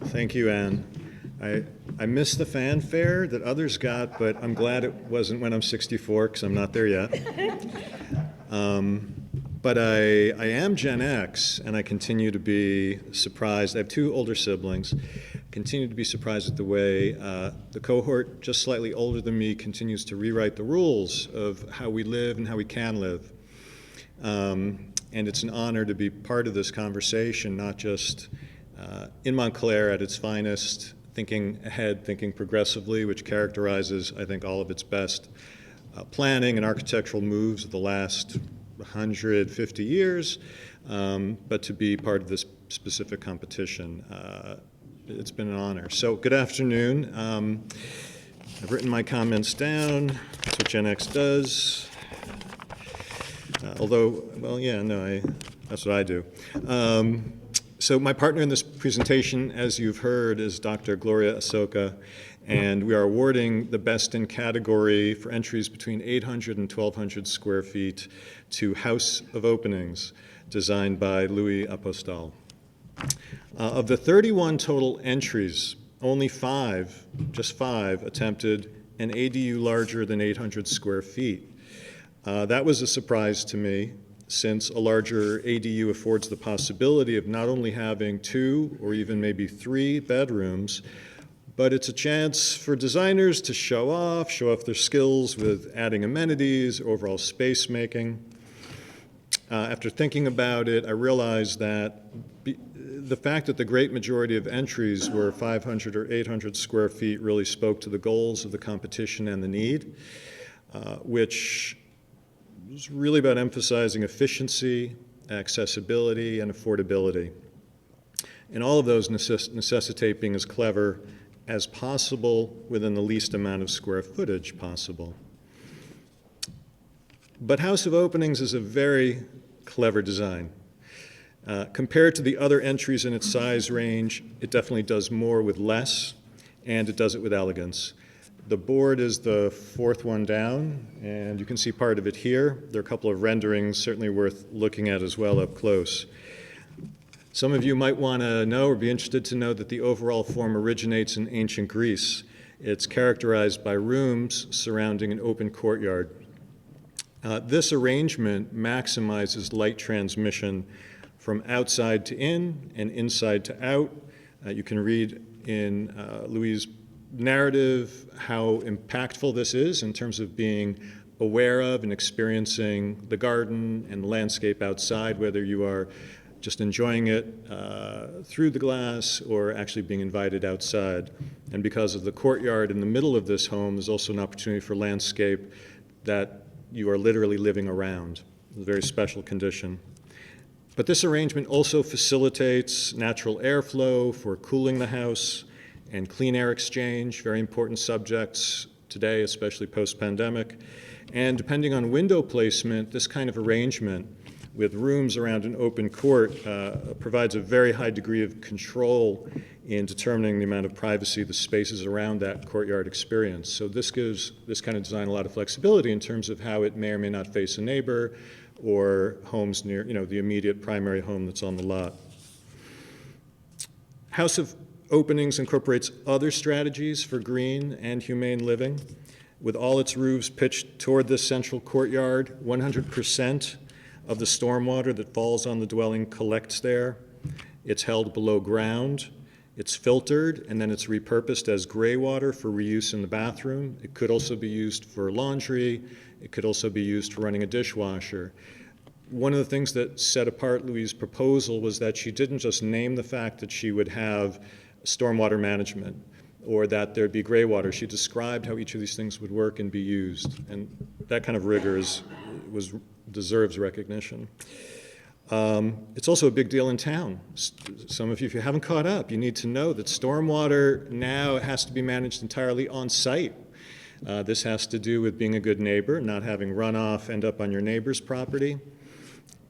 Thank you, Anne. I missed the fanfare that others got, but I'm glad it wasn't when I'm 64, because I'm not there yet. But I am Gen X, and I continue to be surprised. I have two older siblings. Continue to be surprised at the way the cohort just slightly older than me continues to rewrite the rules of how we live and how we can live. And it's an honor to be part of this conversation, not just in Montclair at its finest, thinking ahead, thinking progressively, which characterizes, I think, all of its best planning and architectural moves of the last 150 years, but to be part of this specific competition. It's been an honor. So good afternoon. I've written my comments down. That's what Gen X does. That's what I do. So my partner in this presentation, as you've heard, is Dr. Gloria Asoka, and we are awarding the best in category for entries between 800 and 1,200 square feet to House of Openings, designed by Louis Apostal. Of the 31 total entries, only just five, attempted an ADU larger than 800 square feet. That was a surprise to me, since a larger ADU affords the possibility of not only having 2 or even maybe 3 bedrooms, but it's a chance for designers to show off their skills with adding amenities, overall space making. After thinking about it, I realized that the fact that the great majority of entries were 500 or 800 square feet really spoke to the goals of the competition and the need, which was really about emphasizing efficiency, accessibility, and affordability. And all of those necessitate being as clever as possible within the least amount of square footage possible. But House of Openings is a very clever design. Compared to the other entries in its size range, it definitely does more with less, and it does it with elegance. The board is the fourth one down, and you can see part of it here. There are a couple of renderings certainly worth looking at as well up close. Some of you might want to know or be interested to know that the overall form originates in ancient Greece. It's characterized by rooms surrounding an open courtyard. This arrangement maximizes light transmission from outside to in and inside to out. You can read in Louis' narrative how impactful this is in terms of being aware of and experiencing the garden and the landscape outside, whether you are just enjoying it through the glass or actually being invited outside. And because of the courtyard in the middle of this home, there's also an opportunity for landscape that you are literally living around. It's a very special condition. But this arrangement also facilitates natural airflow for cooling the house and clean air exchange, very important subjects today, especially post-pandemic. And depending on window placement, this kind of arrangement with rooms around an open court provides a very high degree of control in determining the amount of privacy the spaces around that courtyard experience. So this gives this kind of design a lot of flexibility in terms of how it may or may not face a neighbor or homes near, the immediate primary home that's on the lot. House of Openings incorporates other strategies for green and humane living. With all its roofs pitched toward this central courtyard, 100% of the stormwater that falls on the dwelling collects there. It's held below ground. It's filtered, and then it's repurposed as gray water for reuse in the bathroom. It could also be used for laundry. It could also be used for running a dishwasher. One of the things that set apart Louise' proposal was that she didn't just name the fact that she would have stormwater management or that there'd be gray water. She described how each of these things would work and be used. And that kind of rigor deserves recognition. It's also a big deal in town. Some of you, if you haven't caught up, you need to know that stormwater now has to be managed entirely on site. This has to do with being a good neighbor, not having runoff end up on your neighbor's property.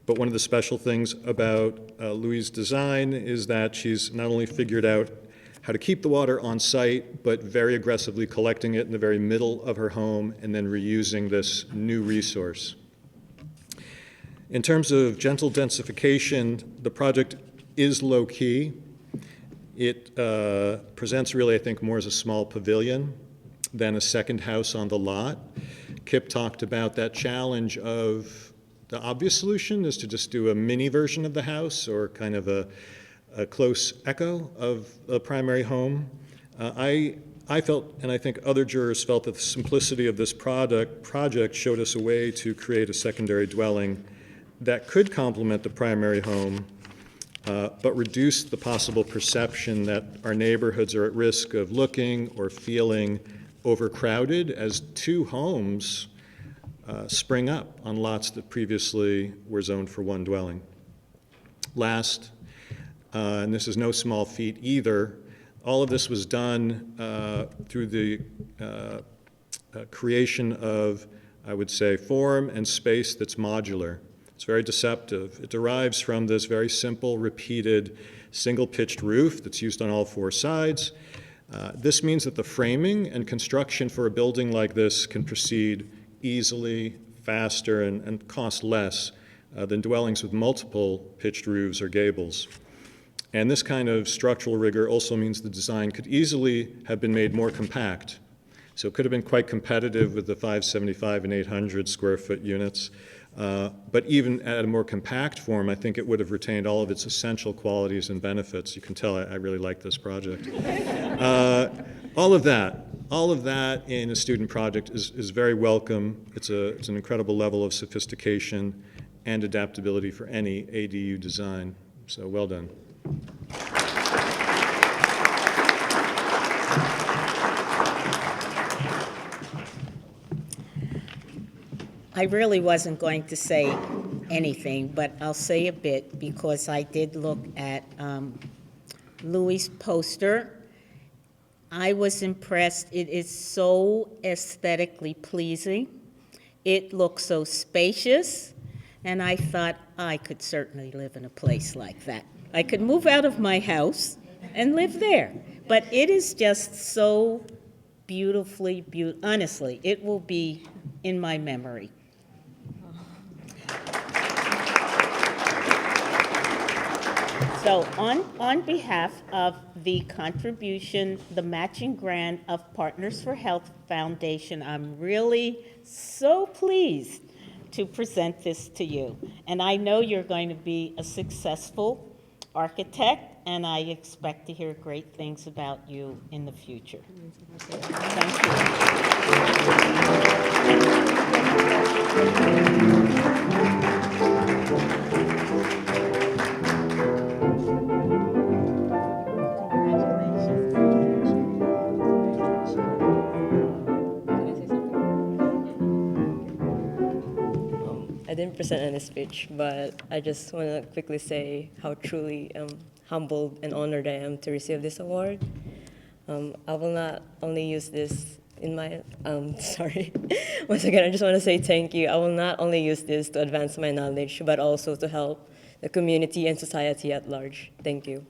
But one of the special things about Louise' design is that she's not only figured out how to keep the water on site, but very aggressively collecting it in the very middle of her home and then reusing this new resource. In terms of gentle densification, the project is low-key. It presents really, I think, more as a small pavilion than a second house on the lot. Kip talked about that challenge of the obvious solution is to just do a mini version of the house or kind of a close echo of a primary home. I felt, and I think other jurors felt, that the simplicity of this project showed us a way to create a secondary dwelling that could complement the primary home, but reduce the possible perception that our neighborhoods are at risk of looking or feeling overcrowded as two homes spring up on lots that previously were zoned for one dwelling. Last, and this is no small feat either, all of this was done through the creation of, I would say, form and space that's modular. It's very deceptive. It derives from this very simple, repeated, single-pitched roof that's used on all four sides. This means that the framing and construction for a building like this can proceed easily, faster, and cost less than dwellings with multiple pitched roofs or gables. And this kind of structural rigor also means the design could easily have been made more compact. So it could have been quite competitive with the 575 and 800 square foot units. But even at a more compact form, I think it would have retained all of its essential qualities and benefits. You can tell I really like this project. All of that in a student project is very welcome. It's an incredible level of sophistication, and adaptability for any ADU design. So well done. I really wasn't going to say anything, but I'll say a bit because I did look at Louis' poster. I was impressed. It is so aesthetically pleasing. It looks so spacious, and I thought I could certainly live in a place like that. I could move out of my house and live there. But it is just so beautifully beautiful. Honestly, it will be in my memory. So on behalf of the contribution, the matching grant of Partners for Health Foundation, I'm really so pleased to present this to you. And I know you're going to be a successful architect, and I expect to hear great things about you in the future. Thank I didn't present any speech, but I just want to quickly say how truly humbled and honored I am to receive this award. I will not only use this in my, sorry. Once again, I just want to say thank you. I will not only use this to advance my knowledge, but also to help the community and society at large. Thank you.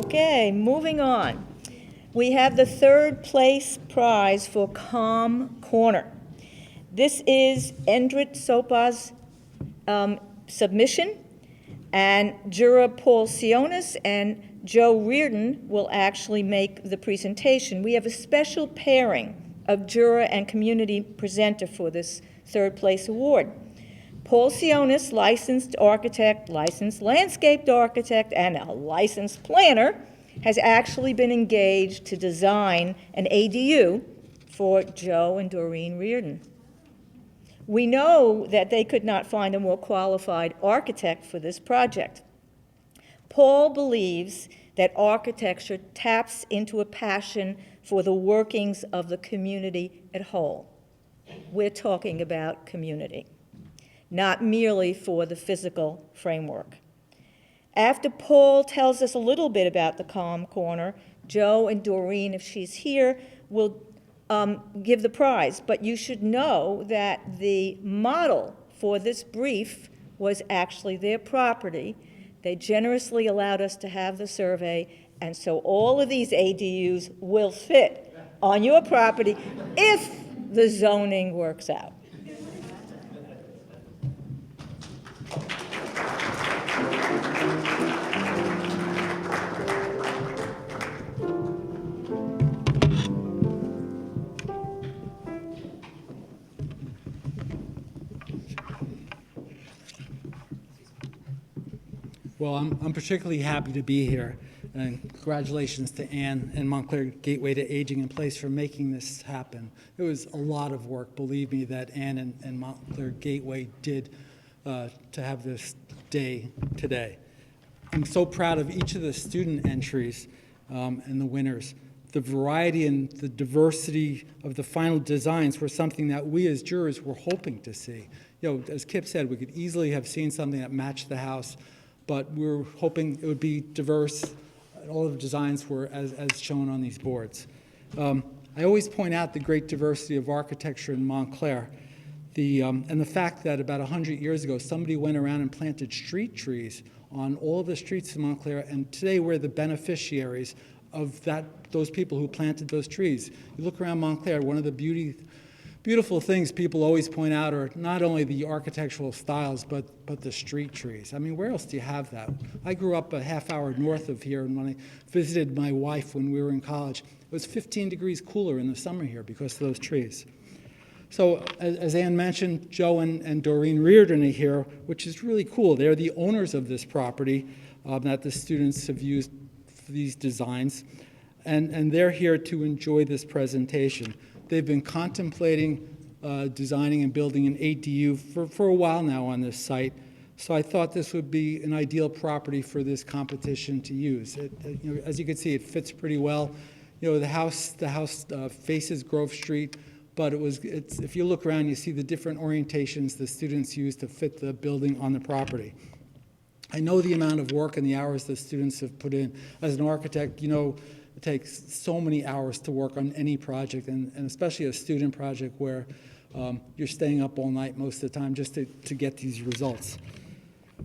Okay, moving on. We have the third place prize for Calm Corner. This is Endrit Sopa's submission, and juror Paul Sionis and Joe Reardon will actually make the presentation. We have a special pairing of juror and community presenter for this third place award. Paul Sionis, licensed architect, licensed landscaped architect, and a licensed planner, has actually been engaged to design an ADU for Joe and Doreen Reardon. We know that they could not find a more qualified architect for this project. Paul believes that architecture taps into a passion for the workings of the community at whole. We're talking about community, not merely for the physical framework. After Paul tells us a little bit about the Calm Corner, Joe and Doreen, if she's here, will give the prize. But you should know that the model for this brief was actually their property. They generously allowed us to have the survey, and so all of these ADUs will fit on your property if the zoning works out. Well, I'm particularly happy to be here, and congratulations to Ann and Montclair Gateway to Aging in Place for making this happen. It was a lot of work, believe me, that Ann and Montclair Gateway did to have this day today. I'm so proud of each of the student entries and the winners. The variety and the diversity of the final designs were something that we as jurors were hoping to see. You know, as Kip said, we could easily have seen something that matched the house, but we were hoping it would be diverse. All of the designs were as shown on these boards. I always point out the great diversity of architecture in Montclair, and the fact that about 100 years ago, somebody went around and planted street trees on all of the streets in Montclair, and today we're the beneficiaries of those people who planted those trees. You look around Montclair, one of the beautiful things people always point out are not only the architectural styles, but the street trees. I mean, where else do you have that? I grew up a half hour north of here, and when I visited my wife when we were in college, it was 15 degrees cooler in the summer here because of those trees. So as Ann mentioned, Joe and Doreen Reardon are here, which is really cool. They're the owners of this property that the students have used for these designs. and they're here to enjoy this presentation. They've been contemplating designing and building an ADU for a while now on this site, so I thought this would be an ideal property for this competition to use. As you can see, it fits pretty well. The house faces Grove Street, but if you look around, you see the different orientations the students use to fit the building on the property. I know the amount of work and the hours the students have put in. As an architect, it takes so many hours to work on any project, and especially a student project where you're staying up all night most of the time just to get these results.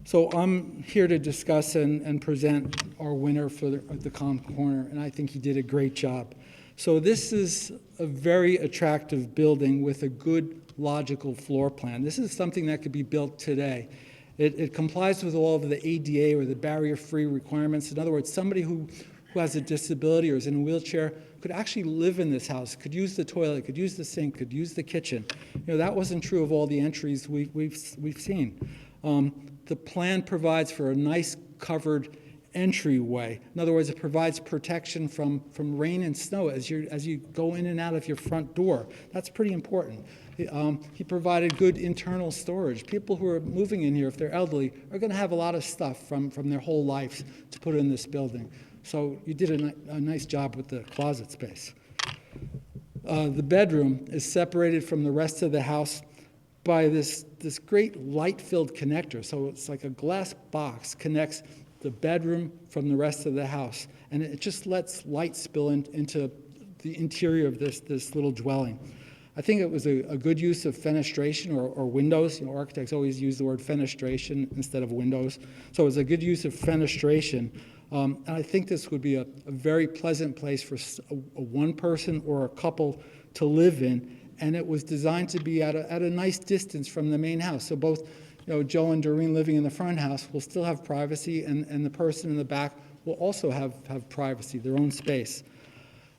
So I'm here to discuss and present our winner for the Calm Corner, and I think he did a great job. So this is a very attractive building with a good, logical floor plan. This is something that could be built today. It complies with all of the ADA or the barrier-free requirements. In other words, somebody who has a disability or is in a wheelchair could actually live in this house, could use the toilet, could use the sink, could use the kitchen. That wasn't true of all the entries we've seen. The plan provides for a nice covered entryway. In other words, it provides protection from rain and snow as you go in and out of your front door. That's pretty important. He provided good internal storage. People who are moving in here, if they're elderly, are going to have a lot of stuff from their whole lives to put in this building. So you did a nice job with the closet space. The bedroom is separated from the rest of the house by this great light-filled connector. So it's like a glass box connects the bedroom from the rest of the house, and it just lets light spill into the interior of this little dwelling. I think it was a good use of fenestration or windows. Architects always use the word fenestration instead of windows. So it was a good use of fenestration. And I think this would be a very pleasant place for a one person or a couple to live in. And it was designed to be at a nice distance from the main house. So both Joe and Doreen living in the front house will still have privacy, and the person in the back will also have privacy, their own space.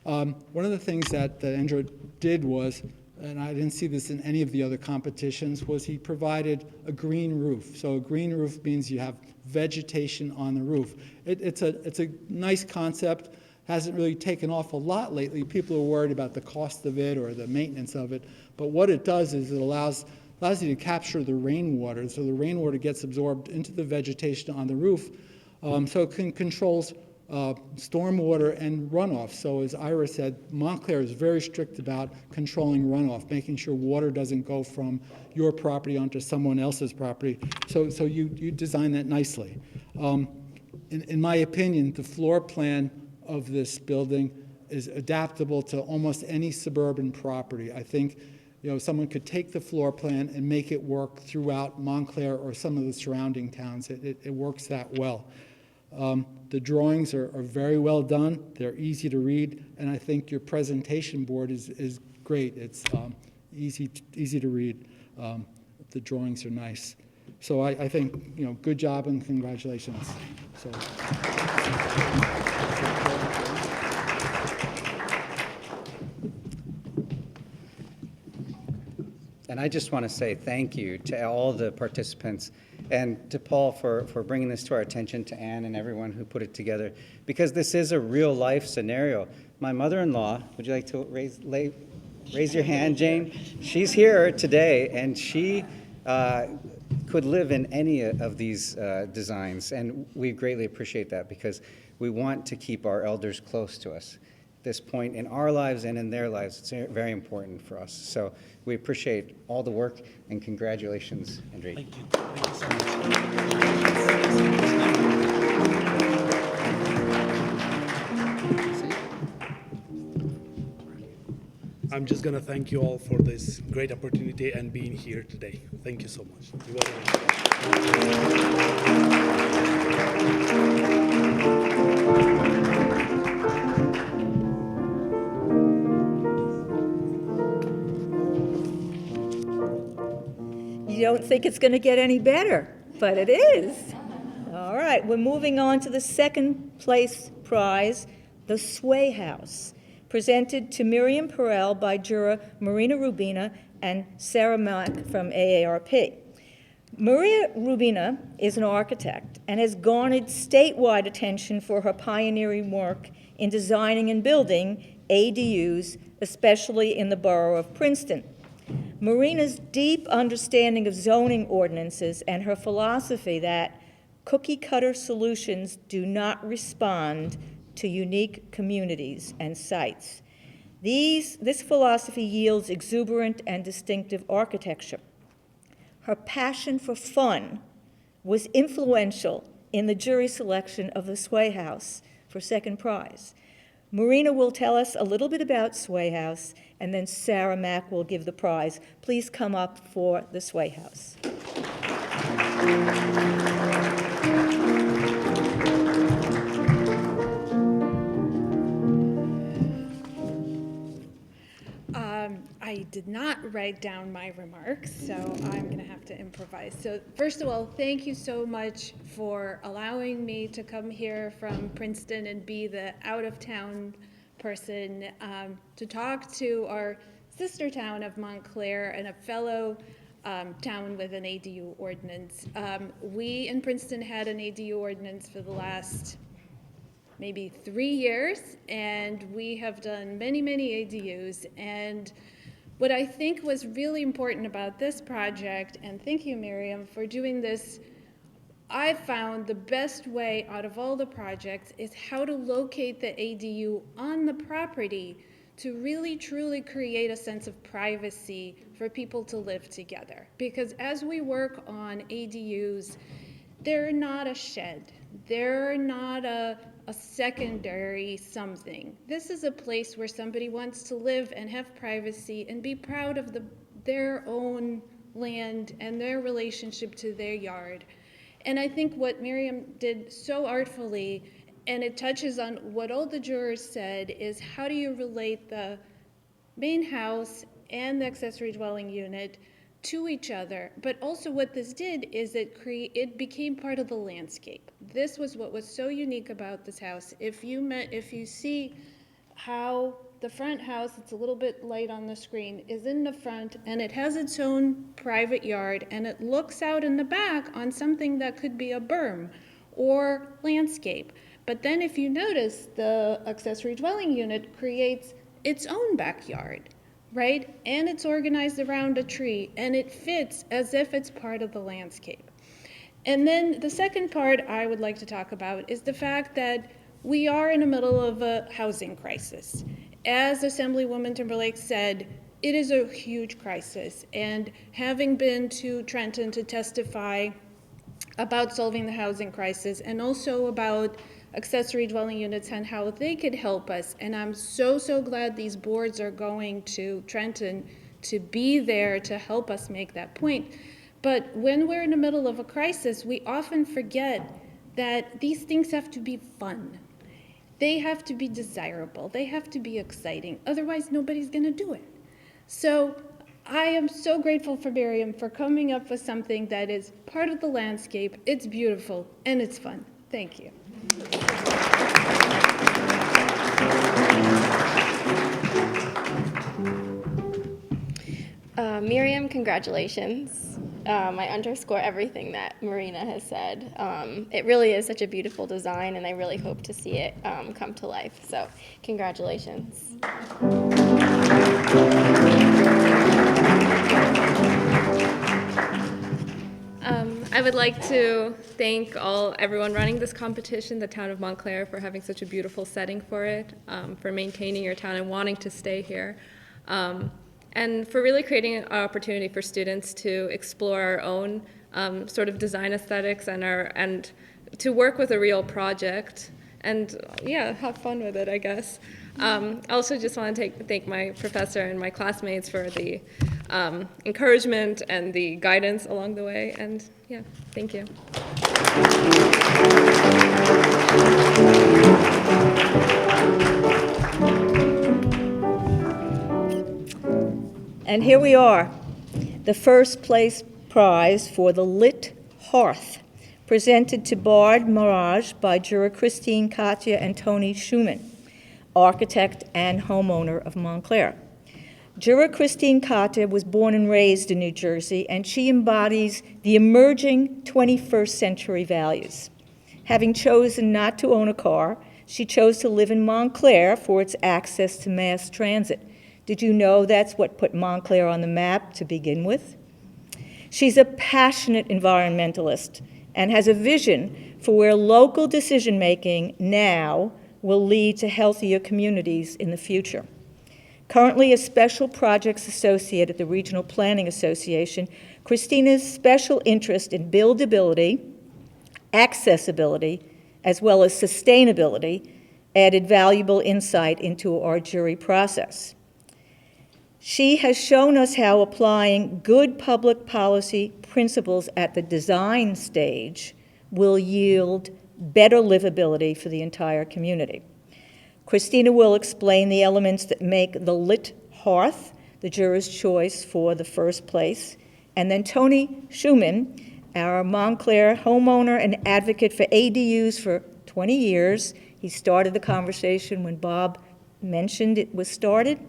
One of the things that Andrew did was, and I didn't see this in any of the other competitions, was he provided a green roof. So a green roof means you have vegetation on the roof. It's a nice concept. Hasn't really taken off a lot lately. People are worried about the cost of it or the maintenance of it. But what it does is it allows you to capture the rainwater. So the rainwater gets absorbed into the vegetation on the roof. So it controls stormwater and runoff. So as Ira said, Montclair is very strict about controlling runoff, making sure water doesn't go from your property onto someone else's property. So you design that nicely. In my opinion, the floor plan of this building is adaptable to almost any suburban property. I think someone could take the floor plan and make it work throughout Montclair or some of the surrounding towns. It works that well. The drawings are very well done. They're easy to read, and I think your presentation board is great. It's easy to read. The drawings are nice. So I think, good job and congratulations. So. And I just want to say thank you to all the participants and to Paul for bringing this to our attention, to Ann and everyone who put it together, because this is a real life scenario. My mother-in-law, would you like to raise your hand, Jane? She's here today, and she could live in any of these designs, and we greatly appreciate that because we want to keep our elders close to us. This point in our lives and in their lives, it's very important for us. So we appreciate all the work, and congratulations, Andre. Thank you. Thank you so much. I'm just going to thank you all for this great opportunity and being here today. Thank you so much. You're You don't think it's going to get any better, but it is. All right, we're moving on to the second place prize, the Sway House, presented to Miriam Perel by juror Marina Rubina and Sarah Mack from AARP. Maria Rubina is an architect and has garnered statewide attention for her pioneering work in designing and building ADUs, especially in the borough of Princeton. Marina's deep understanding of zoning ordinances and her philosophy that cookie-cutter solutions do not respond to unique communities and sites. This philosophy yields exuberant and distinctive architecture. Her passion for fun was influential in the jury selection of the Sway House for second prize. Marina will tell us a little bit about Sway House, and then Sarah Mack will give the prize. Please come up for the Sway House. I did not write down my remarks, so I'm going to have to improvise. So first of all, thank you so much for allowing me to come here from Princeton and be the out-of-town person to talk to our sister town of Montclair and a fellow town with an ADU ordinance. We in Princeton had an ADU ordinance for the last maybe 3 years, and we have done many, many ADUs. And what I think was really important about this project, and thank you, Miriam, for doing this, I found the best way out of all the projects is how to locate the ADU on the property to really truly create a sense of privacy for people to live together. Because as we work on ADUs, they're not a shed. They're not a secondary something. This is a place where somebody wants to live and have privacy and be proud of their own land and their relationship to their yard. And I think what Miriam did so artfully, and it touches on what all the jurors said, is how do you relate the main house and the accessory dwelling unit to each other? But also what this did is it became part of the landscape. This was what was so unique about this house. If you see how the front house, it's a little bit light on the screen, is in the front, and it has its own private yard, and it looks out in the back on something that could be a berm or landscape. But then if you notice, the accessory dwelling unit creates its own backyard, right? And it's organized around a tree, and it fits as if it's part of the landscape. And then the second part I would like to talk about is the fact that we are in the middle of a housing crisis. As Assemblywoman Timberlake said, it is a huge crisis. And having been to Trenton to testify about solving the housing crisis and also about accessory dwelling units and how they could help us. And I'm so, so glad these boards are going to Trenton to be there to help us make that point. But when we're in the middle of a crisis, we often forget that these things have to be fun. They have to be desirable. They have to be exciting. Otherwise, nobody's going to do it. So I am so grateful for Miriam for coming up with something that is part of the landscape. It's beautiful, and it's fun. Thank you. Miriam, congratulations. I underscore everything that Marina has said. It really is such a beautiful design, and I really hope to see it come to life. So, congratulations. I would like to thank everyone running this competition, the town of Montclair, for having such a beautiful setting for it, for maintaining your town and wanting to stay here, and for really creating an opportunity for students to explore our own sort of design aesthetics and to work with a real project and, yeah, have fun with it, I guess. I also just want to thank my professor and my classmates for the encouragement and the guidance along the way. And yeah, thank you. And here we are, the first place prize for the Lit Hearth, presented to Bard Mirage by juror Christine Katya and Tony Schumann, architect and homeowner of Montclair. Juror Christine Katya was born and raised in New Jersey, and she embodies the emerging 21st century values. Having chosen not to own a car, she chose to live in Montclair for its access to mass transit. Did you know that's what put Montclair on the map to begin with? She's a passionate environmentalist and has a vision for where local decision-making now will lead to healthier communities in the future. Currently a Special Projects Associate at the Regional Planning Association, Christina's special interest in buildability, accessibility, as well as sustainability added valuable insight into our jury process. She has shown us how applying good public policy principles at the design stage will yield better livability for the entire community. Christina will explain the elements that make the lit hearth the juror's choice for the first place, and then Tony Schumann, our Montclair homeowner and advocate for ADUs for 20 years. He started the conversation when Bob mentioned it was started,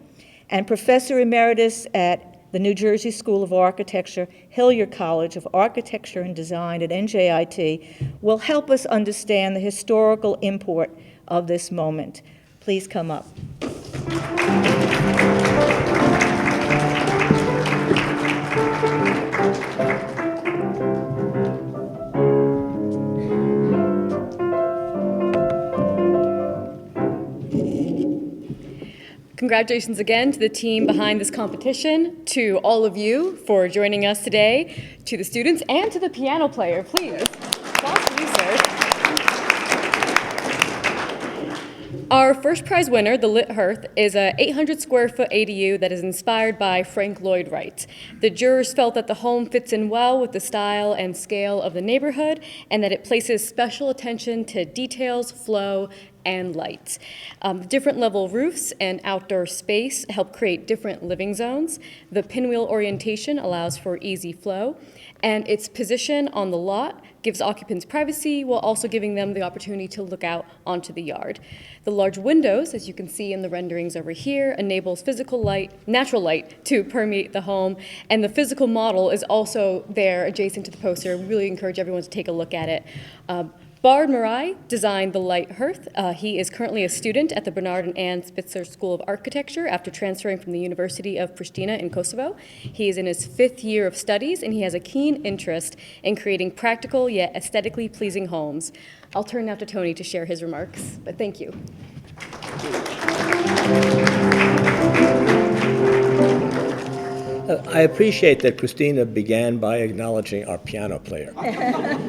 and Professor Emeritus at the New Jersey School of Architecture, Hilliard College of Architecture and Design at NJIT, will help us understand the historical import of this moment. Please come up. Congratulations again to the team behind this competition, to all of you for joining us today, to the students, and to the piano player, please. Applause to you, sir. Our first prize winner, the Lit Hearth, is a 800 square foot ADU that is inspired by Frank Lloyd Wright. The jurors felt that the home fits in well with the style and scale of the neighborhood, and that it places special attention to details, flow, and light. Different level roofs and outdoor space help create different living zones. The pinwheel orientation allows for easy flow, and its position on the lot gives occupants privacy while also giving them the opportunity to look out onto the yard. The large windows, as you can see in the renderings over here, enables physical light, natural light, to permeate the home, and the physical model is also there adjacent to the poster. We really encourage everyone to take a look at it. Bard Marai designed the Light Hearth. He is currently a student at the Bernard and Ann Spitzer School of Architecture after transferring from the University of Pristina in Kosovo. He is in his 5th year of studies, and he has a keen interest in creating practical yet aesthetically pleasing homes. I'll turn now to Tony to share his remarks, but thank you. I appreciate that Christina began by acknowledging our piano player.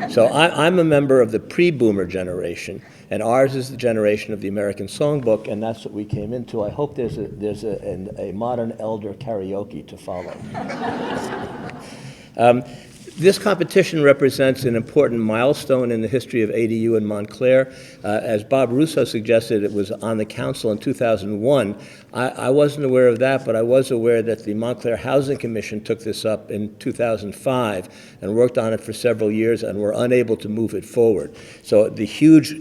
So I'm a member of the pre-boomer generation, and ours is the generation of the American Songbook, and that's what we came into. I hope there's a modern elder karaoke to follow. This competition represents an important milestone in the history of ADU in Montclair. As Bob Russo suggested, it was on the council in 2001. I wasn't aware of that, but I was aware that the Montclair Housing Commission took this up in 2005 and worked on it for several years and were unable to move it forward. So the huge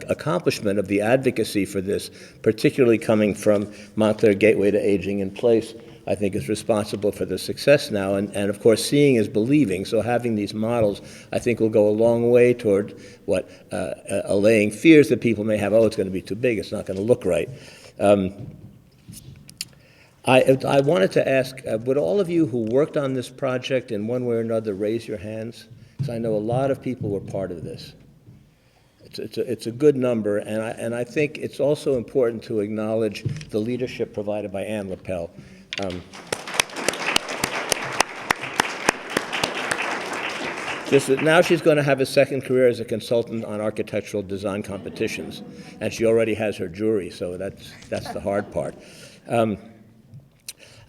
accomplishment of the advocacy for this, particularly coming from Montclair Gateway to Aging in Place, I think is responsible for the success now. And of course, seeing is believing. So having these models, I think, will go a long way toward allaying fears that people may have. Oh, it's going to be too big. It's not going to look right. I wanted to ask, would all of you who worked on this project in one way or another raise your hands? Because I know a lot of people were part of this. It's a good number, and I think it's also important to acknowledge the leadership provided by Anne Lapel. Now she's going to have a second career as a consultant on architectural design competitions, and she already has her jury, so that's the hard part. I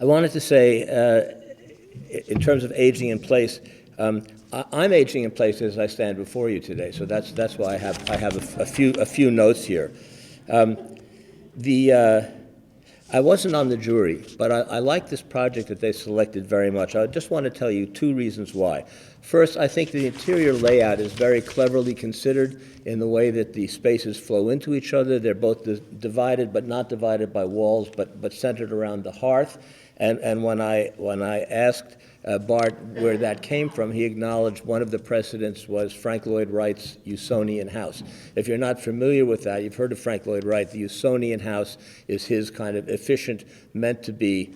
wanted to say, in terms of aging in place, I'm aging in place as I stand before you today, so that's why I have a few notes here. I wasn't on the jury, but I like this project that they selected very much. I just want to tell you 2 reasons why. First, I think the interior layout is very cleverly considered in the way that the spaces flow into each other. They're both divided, but not divided by walls, but centered around the hearth. And when I asked Bart where that came from, he acknowledged one of the precedents was Frank Lloyd Wright's Usonian house. If you're not familiar with that, you've heard of Frank Lloyd Wright. The Usonian house is his kind of efficient, meant to be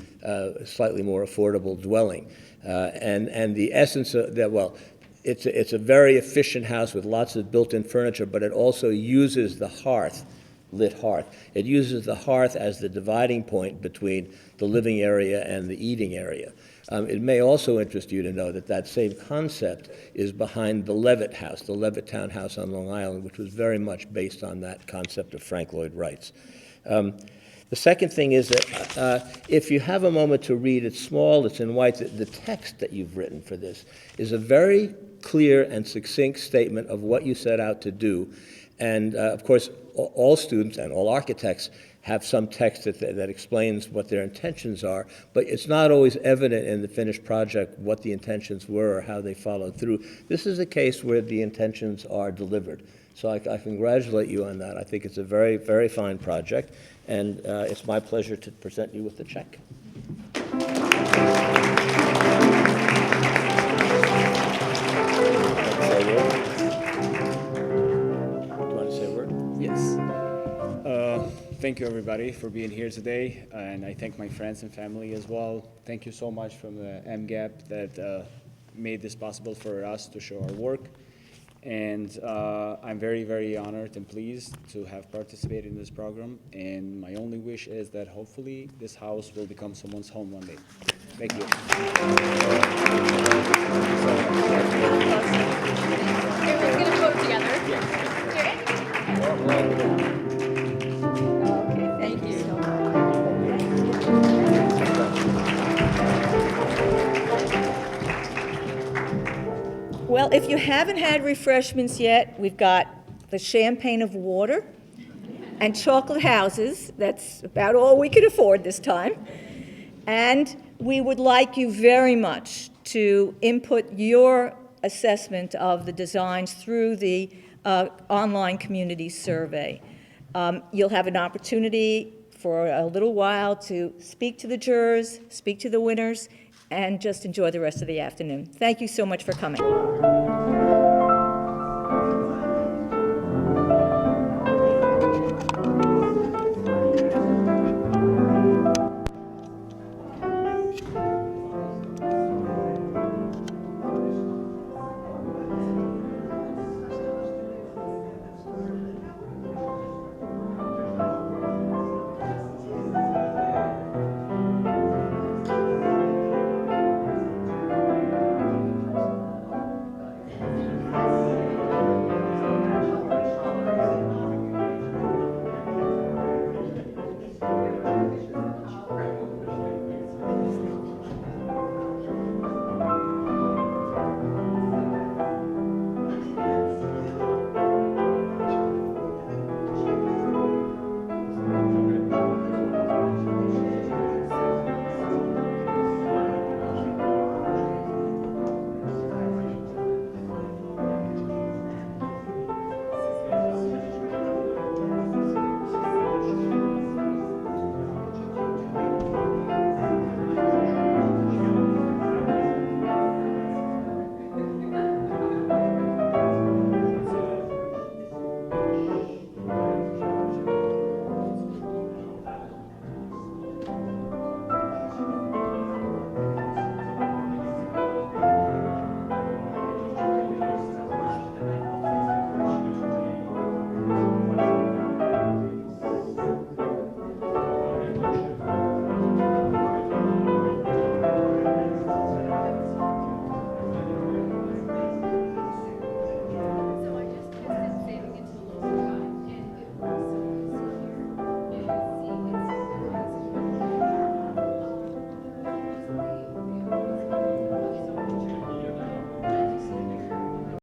slightly more affordable dwelling. And the essence of that, well, it's a very efficient house with lots of built-in furniture, but it also uses the hearth, lit hearth. It uses the hearth as the dividing point between the living area and the eating area. It may also interest you to know that that same concept is behind the Levitt House, the Levitt Townhouse on Long Island, which was very much based on that concept of Frank Lloyd Wright's. The second thing is that if you have a moment to read, it's small, it's in white, the text that you've written for this is a very clear and succinct statement of what you set out to do. And of course, all students and all architects have some text that explains what their intentions are, but it's not always evident in the finished project what the intentions were or how they followed through. This is a case where the intentions are delivered. So I congratulate you on that. I think it's a very, very fine project, and it's my pleasure to present you with the check. Yes. Thank you, everybody, for being here today, and I thank my friends and family as well. Thank you so much from the MGAP that made this possible for us to show our work. And I'm very, very honored and pleased to have participated in this program. And my only wish is that hopefully this house will become someone's home one day. Thank you. Everyone's gonna vote together. Thank you. Well, if you haven't had refreshments yet, we've got the champagne of water and chocolate houses. That's about all we could afford this time. And we would like you very much to input your assessment of the designs through the online community survey. You'll have an opportunity for a little while to speak to the jurors, speak to the winners, and just enjoy the rest of the afternoon. Thank you so much for coming.